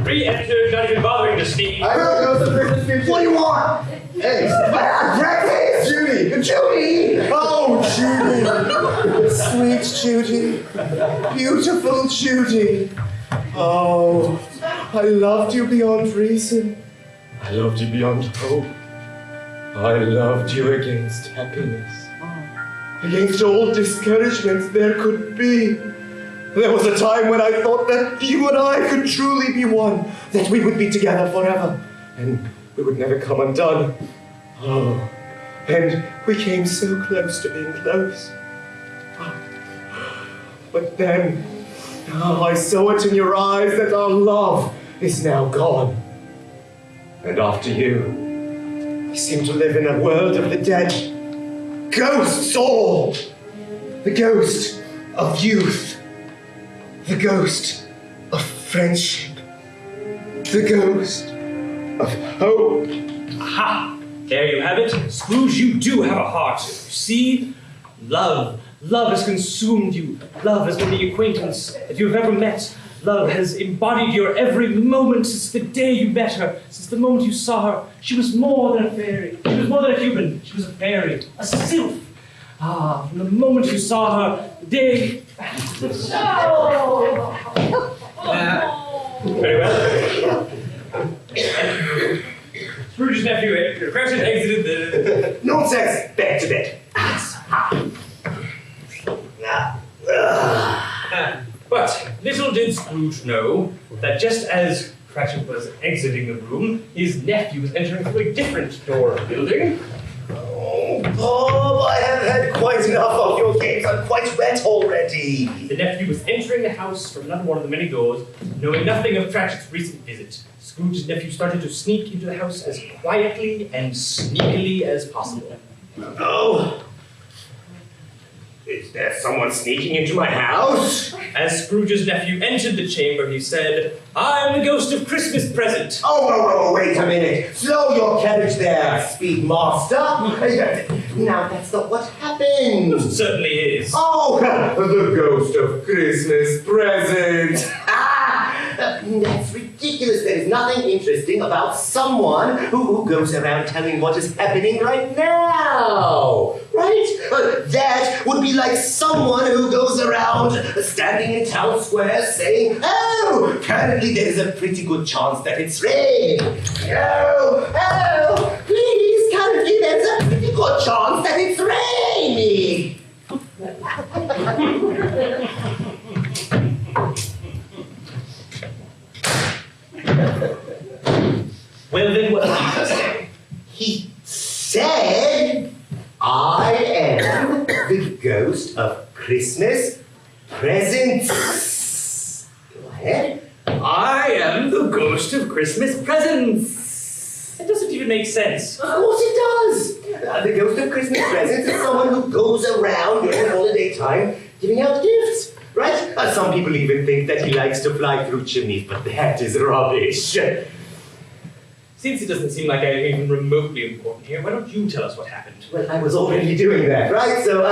Re-entered, not even bothering to sleep. I'm the ghost of Christmas future. What do you want? Eggs. Breakfast! Judy. Judy! Oh, Judy! Sweet Judy. Beautiful Judy. Oh, I loved you beyond reason. I loved you beyond hope. I loved you against happiness. Against all discouragements there could be. There was a time when I thought that you and I could truly be one, that we would be together forever, and we would never come undone. Oh, and we came so close to being close. But then Oh, I saw it in your eyes that our love is now gone. And after you, we seem to live in a world of the dead. Ghosts all! The ghost of youth. The ghost of friendship. The ghost of hope. Aha! There you have it. Scrooge, you do have a heart. You see? Love. Love has consumed you. Love has been the acquaintance that you have ever met. Love has embodied your every moment since the day you met her, since the moment you saw her. She was more than a fairy. She was more than a human. She was a fairy, a sylph. Ah, from the moment you saw her, the day... Very well. Scrooge's nephew, Crescent exited the... Nonsense! Back to bed. But little did Scrooge know that just as Cratchit was exiting the room, his nephew was entering through a different door of the building. Oh, Bob, I have had quite enough of your games. I'm quite wet already. The nephew was entering the house from another one of the many doors, knowing nothing of Cratchit's recent visit. Scrooge's nephew started to sneak into the house as quietly and sneakily as possible. Oh. Is there someone sneaking into my house? As Scrooge's nephew entered the chamber, he said, "I'm the ghost of Christmas present." Oh, wait a minute. Slow your carriage there, speed master. Now, that's not what happened. It certainly is. Oh, the ghost of Christmas present. That's ridiculous. There is nothing interesting about someone who goes around telling what is happening right now. Right? That would be like someone who goes around standing in town square saying, "Oh, currently there is a pretty good chance that it's raining. Oh, please, currently there's a pretty good chance that it's raining." Well, then what did he say? He said, "I am the ghost of Christmas presents." Go ahead. I am the ghost of Christmas presents. It doesn't even make sense. Of course it does. The ghost of Christmas presents is someone who goes around during holiday time giving out gifts, right? Some people even think that he likes to fly through chimneys, but that is rubbish. Since it doesn't seem like I'm even remotely important here, why don't you tell us what happened? Well, I was already doing that, right? So,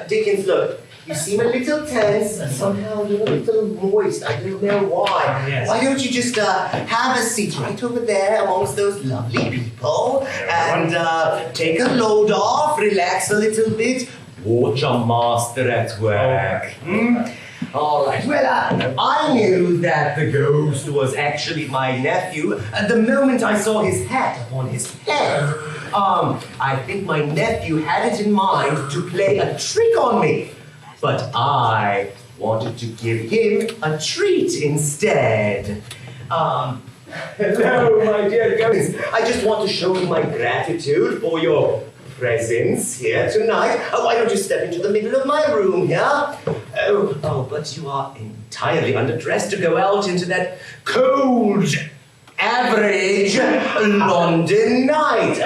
Dickens, look, you seem a little tense, somehow you're a little moist, I don't know why. Yes. Why don't you just have a seat right over there amongst those lovely people and take a load off, relax a little bit, watch a master at work. All right. Well, I knew that the ghost was actually my nephew the moment I saw his hat upon his head. I think my nephew had it in mind to play a trick on me, but I wanted to give him a treat instead. Hello, my dear ghost. I just want to show you my gratitude for your presence here tonight. Why don't you step into the middle of my room here? Oh, but you are entirely underdressed to go out into that cold, average London night.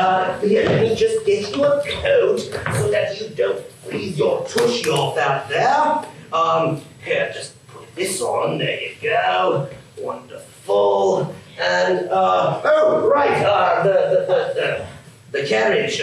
Here, let me just get you a coat so that you don't freeze your tushy off out there. Here, just put this on. There you go. Wonderful. And, oh, right, the carriage,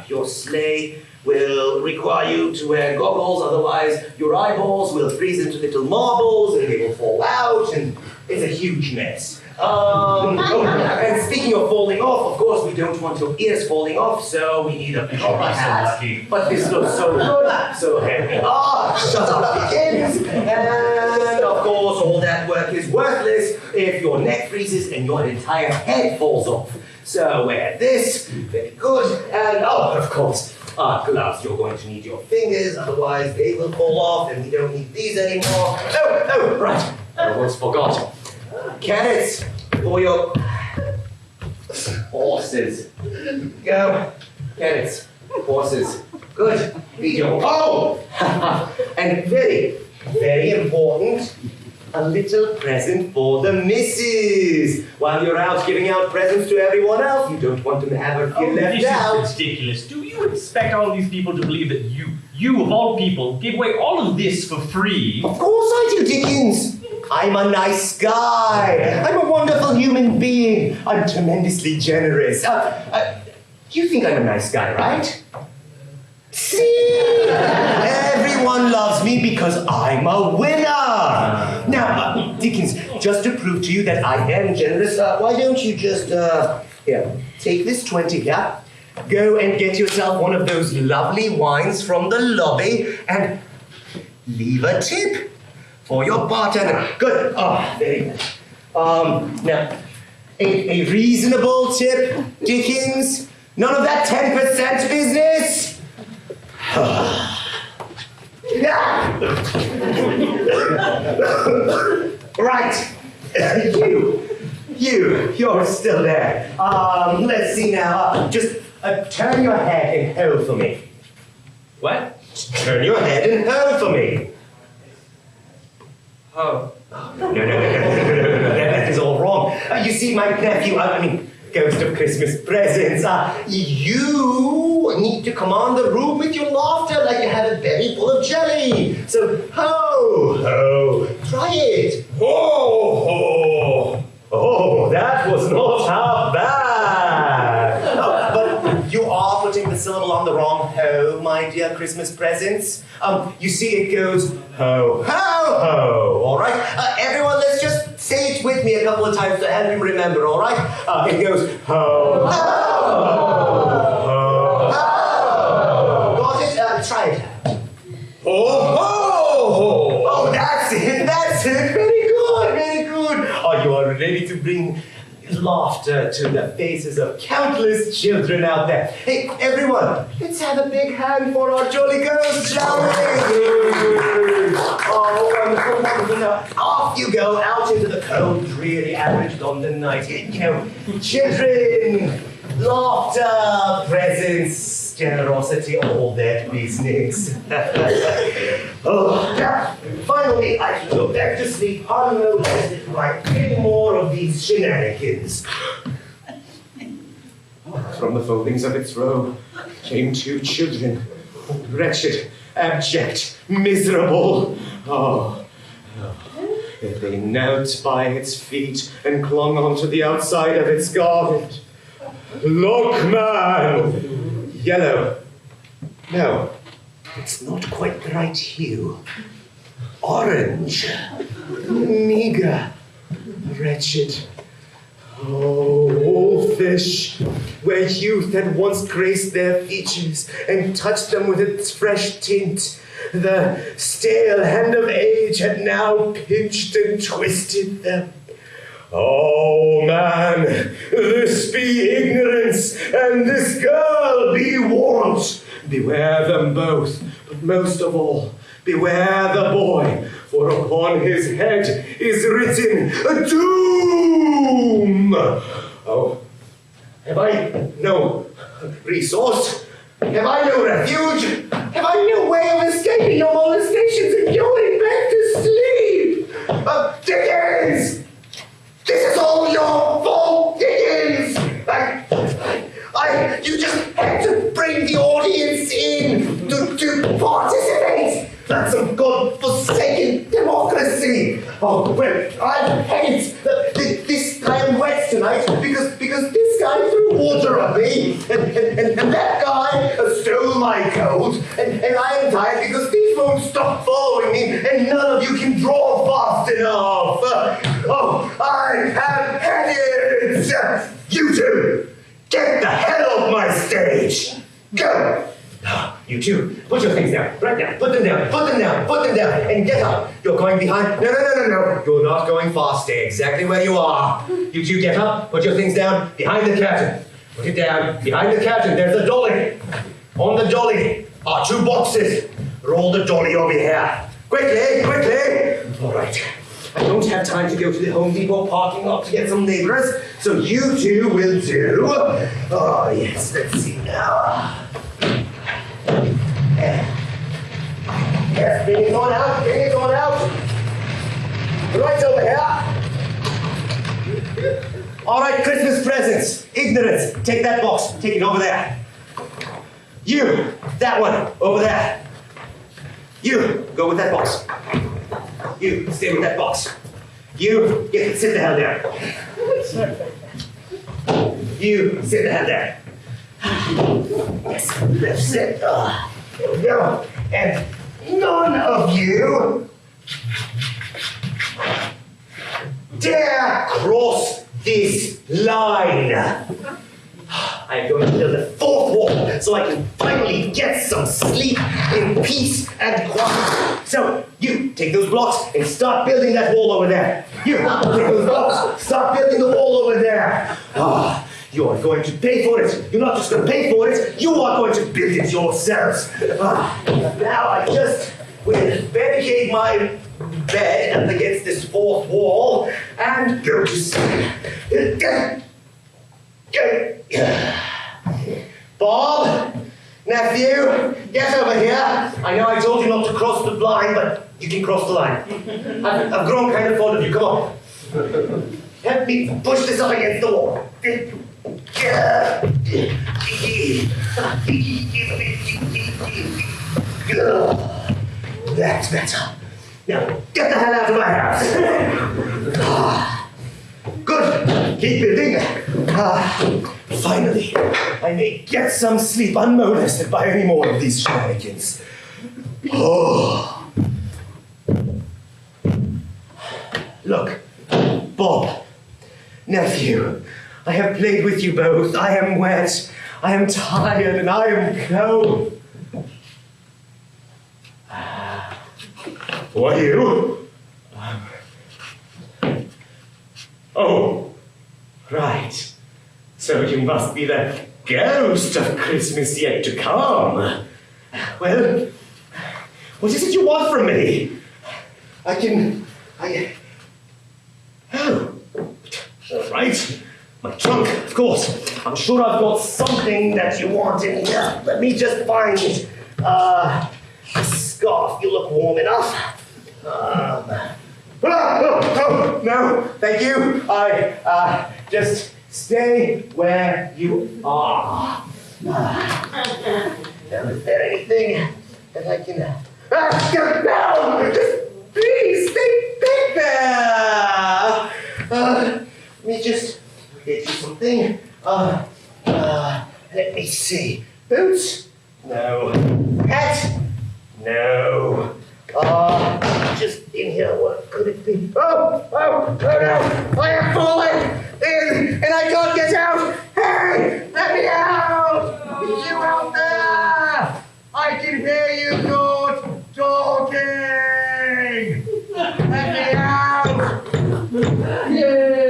your sleigh will require you to wear goggles, otherwise your eyeballs will freeze into little marbles and they will fall out, and it's a huge mess. And speaking of falling off, of course, we don't want your ears falling off, so we need a proper hat. But this looks so good, so heavy. Shut up, Dickens! And of course, all that work is worthless if your neck freezes and your entire head falls off. So wear this, very good, and of course, gloves. You're going to need your fingers, otherwise they will fall off, and we don't need these anymore. Oh, right, I almost forgot. Carrots for your horses. Go, carrots, horses. Good. Feed your and very, very important. a little present for the missus. While you're out giving out presents to everyone else, you don't want them to ever feel left out. This is ridiculous. Do you expect all these people to believe that you of all people, gave away all of this for free? Of course I do, Dickens. I'm a nice guy. I'm a wonderful human being. I'm tremendously generous. You think I'm a nice guy, right? See? Everyone loves me because I'm a winner. Now, Dickens, just to prove to you that I am generous, why don't you just, here, take this 20 here, go and get yourself one of those lovely wines from the lobby, and leave a tip for your bartender. Good. Oh, very good. Now, a reasonable tip, Dickens? None of that 10% business? Right. You're still there. Let's see now. Just turn your head and hold for me. What? Turn your head and hold for me. Oh. No, that is all wrong. You see, my nephew, ghost of Christmas presents, you need to command the room with your laughter like you have a belly full of jelly. So, ho, try it. Ho. Oh, that was not half bad. Oh, but you are putting the syllable on the wrong ho, my dear Christmas presents. You see, it goes ho, ho, ho. All right, everyone, let's just say it with me a couple of times to help you remember. All right, it goes ho, ho, ho, ho. Got it? Try it. Ho, ho, ho. Oh, that's it. Very good. Are you all ready to bring laughter to the faces of countless children out there? Hey, everyone, let's have a big hand for our jolly girls, shall we? Oh, wonderful. Now, off you go out into the cold, dreary, average London night. Children, laughter, presents, generosity, all that business. Now, finally, I should go back to sleep unmolested by any more of these shenanigans. From the foldings of its robe came two children, wretched, abject, miserable. They knelt by its feet and clung onto the outside of its garment. Look, man! Yellow. No, it's not quite the right hue. Orange. Meager. Wretched. Oh, wolfish, where youth had once graced their features and touched them with its fresh tint, the stale hand of age had now pinched and twisted them. Oh, man, this be ignorance, and this girl be want. Beware them both, but most of all, beware the boy, for upon his head is written a doom. Oh, have I no resource? Have I no refuge? Have I no way of escaping your molestations and going back to sleep? Dickens! This is all your fault, Dickens! You just had to bring the audience in to participate. That's some God-forsaken democracy. Oh, well, I hate this time wet tonight because this guy threw water at me and that guy stole my coat and I am tired because these won't stop following me and none of you can draw fast enough. I have had it. You two, get the hell off my stage. Go. You two, put your things down, right now. Put them down, and get up. You're going behind. No. You're not going fast. Stay exactly where you are. You two get up, put your things down, behind the curtain. Put it down, behind the curtain. There's a dolly. On the dolly are two boxes. Roll the dolly over here. Quickly. All right. I don't have time to go to the Home Depot parking lot to get some neighbors, so you two will do. Oh, yes, let's see now. Yes, bring it on out. Right over here. All right, Christmas presents. Ignorance. Take that box. Take it over there. You, that one, over there. You, go with that box. You, stay with that box. You, sit the hell there. You, sit the hell there. Yes, that's it. There we go. And none of you dare cross this line. I'm going to build a fourth wall so I can finally get some sleep in peace and quiet. So, you take those blocks and start building that wall over there. You take those blocks, start building the wall over there. You are going to pay for it. You're not just going to pay for it, you are going to build it yourselves. Now I just will barricade my bed up against this fourth wall and go to sleep. Bob, nephew, get over here. I know I told you not to cross the line, but you can cross the line. I've grown kind of fond of you. Come on. Help me push this up against the wall. That's better. Now, get the hell out of my house. Good. Keep building. Finally, I may get some sleep unmolested by any more of these shenanigans. Oh. Look, Bob, nephew, I have played with you both. I am wet, I am tired, and I am cold. Who are you? Oh, right. So you must be the ghost of Christmas yet to come. Well, what is it you want from me? Oh, all right. My trunk, of course. I'm sure I've got something that you want in here. Let me just find it. A scarf. You look warm enough. No, thank you. Just stay where you are. Is there anything that I can... No! Just please, stay back there! Let me just get you something. Let me see. Boots? No. Hat? No. Just in here, what could it be? Oh no! I have fallen in and I can't get out! Hey! Let me out! You out there! I can hear you not talking! Let me out! Yay!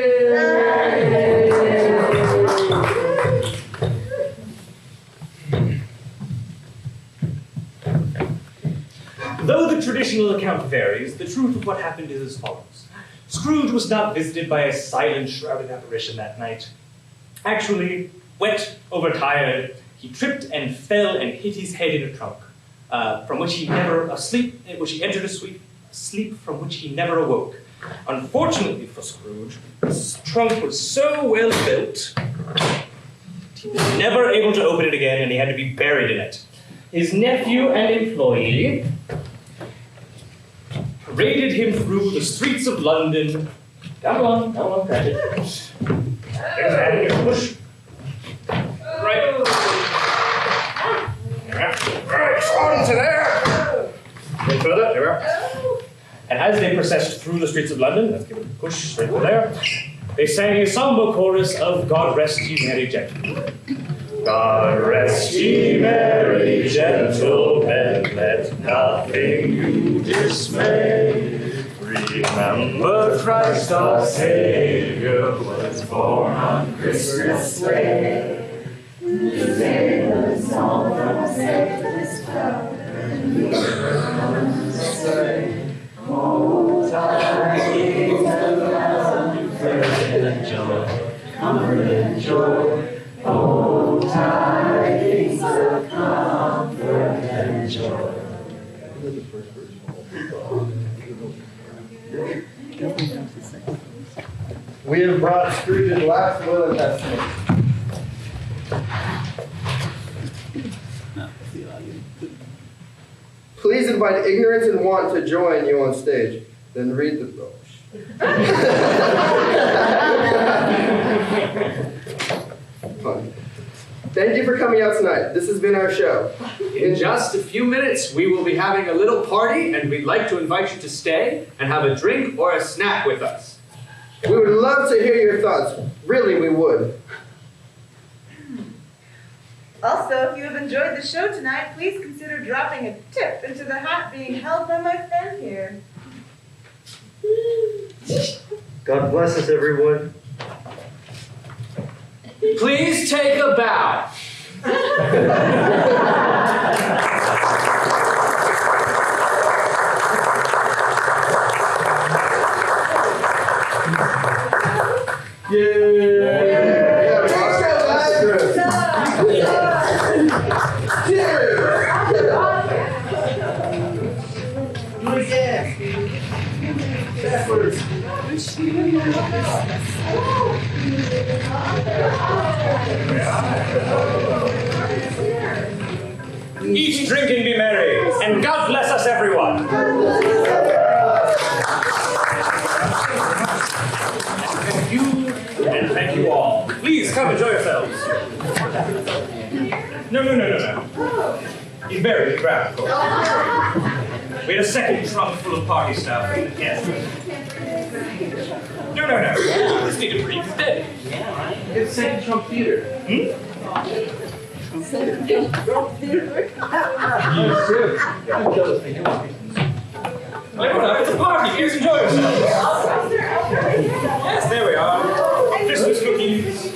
Though the traditional account varies, the truth of what happened is as follows. Scrooge was not visited by a silent, shrouded apparition that night. Actually, wet, overtired, he tripped and fell and hit his head in a trunk, from which he entered a sleep from which he never awoke. Unfortunately for Scrooge, his trunk was so well built, he was never able to open it again, and he had to be buried in it. His nephew and employee paraded him through the streets of London. Come on, catch it. There's that, push. Right. Right, on to there. A bit further, there we are. And as they processed through the streets of London, let's give it a push straight to there, they sang a somber chorus of God Rest Ye Merry Gentlemen. God rest ye merry gentlemen, let nothing you dismay. Remember Christ our Savior was born on Christmas Day. Sing the song from Satan's cloud, and we come to say, oh, tidings of love, faith and joy, comfort and joy. Oh, tidings of comfort and joy. We have brought Scrooge's last will and testament. Please invite ignorance and want to join you on stage. Then read the. Fun. Thank you for coming out tonight. This has been our show. In just a few minutes, we will be having a little party, and we'd like to invite you to stay and have a drink or a snack with us. We would love to hear your thoughts. Really, we would. Also, if you have enjoyed the show tonight, please consider dropping a tip into the hat being held by my friend here. God bless us, everyone. Please take a bow. Eat, drink, and be merry, and God bless us, everyone. Thank you, and thank you all. Please come enjoy yourselves. No. You buried the ground, of course. We had a second trunk full of party stuff. Yes. No. This need to breathe today. It's second Trump Theater. It's a party. Please enjoy yourselves. Yes, there we are. Christmas cookies,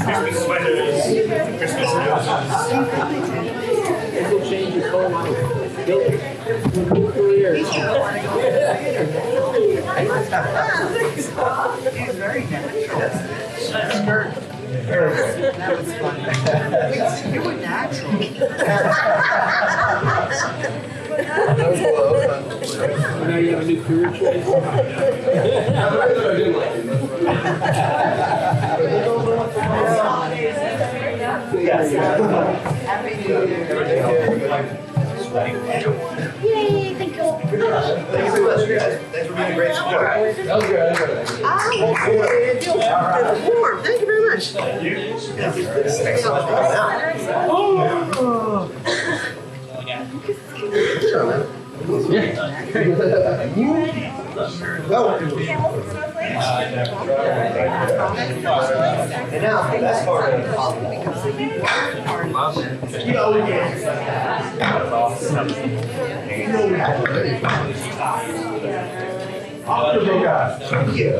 Christmas sweaters, Christmas roses. This will change your whole life. Career. He's very natural. That was funny. You were natural. Now you have a new career choice. Yay, thank you. Thank you so much, guys. Thanks for being a great support. That was good. Warm. Thank you very much. Thanks so much for coming out. And now, the best part of Thank you.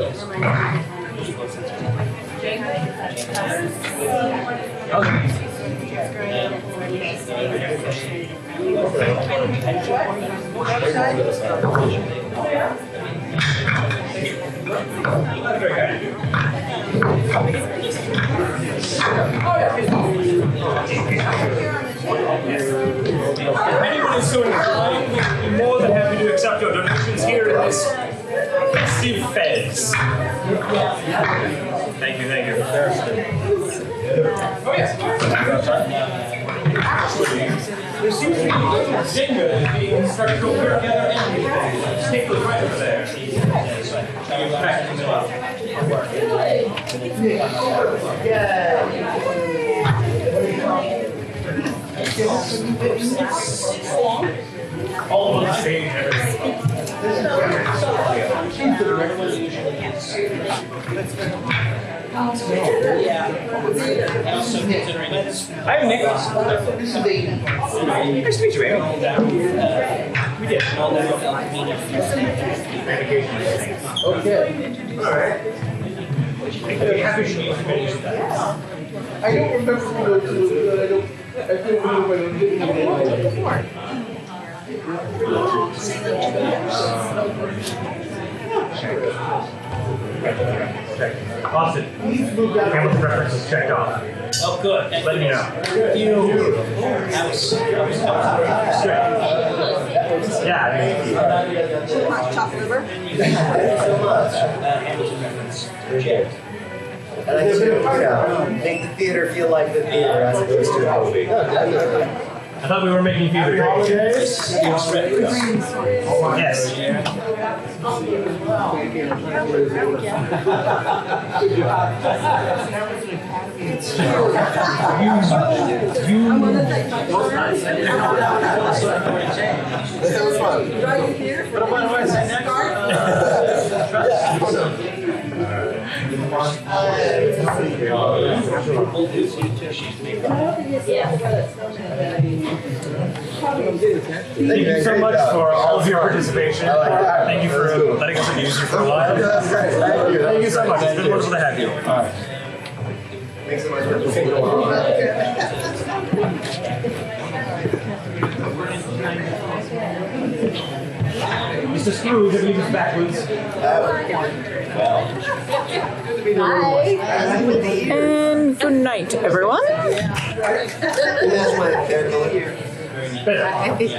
If anyone is so inclined, we'll be more than happy to accept your donations here in this Steve Feds. Thank you. Oh, yes. There seems to be a singer being started to work together anything. Just take the right over there. I'll be back in all on the stage, I'm Nick. This is Dave. Nice to meet you, Amy. We did. Okay. Alright. I don't remember who those two were, but I feel weird when I'm getting them. Austin, Hamilton references checked off. Oh, good. Let me know. That was Yeah. Chopped liver. Thank you so much. And I think, make the theater feel like the theater as opposed to a movie. I thought we were making theater. Yes. Thank you so much for all of your participation. Thank you for letting us amuse you for a while. Thank you so much. It's been wonderful to have you. All right. Thanks so much for listening. Mr. Scrooge, I believe it's backwards. And good night, everyone. That's my hair color. Better.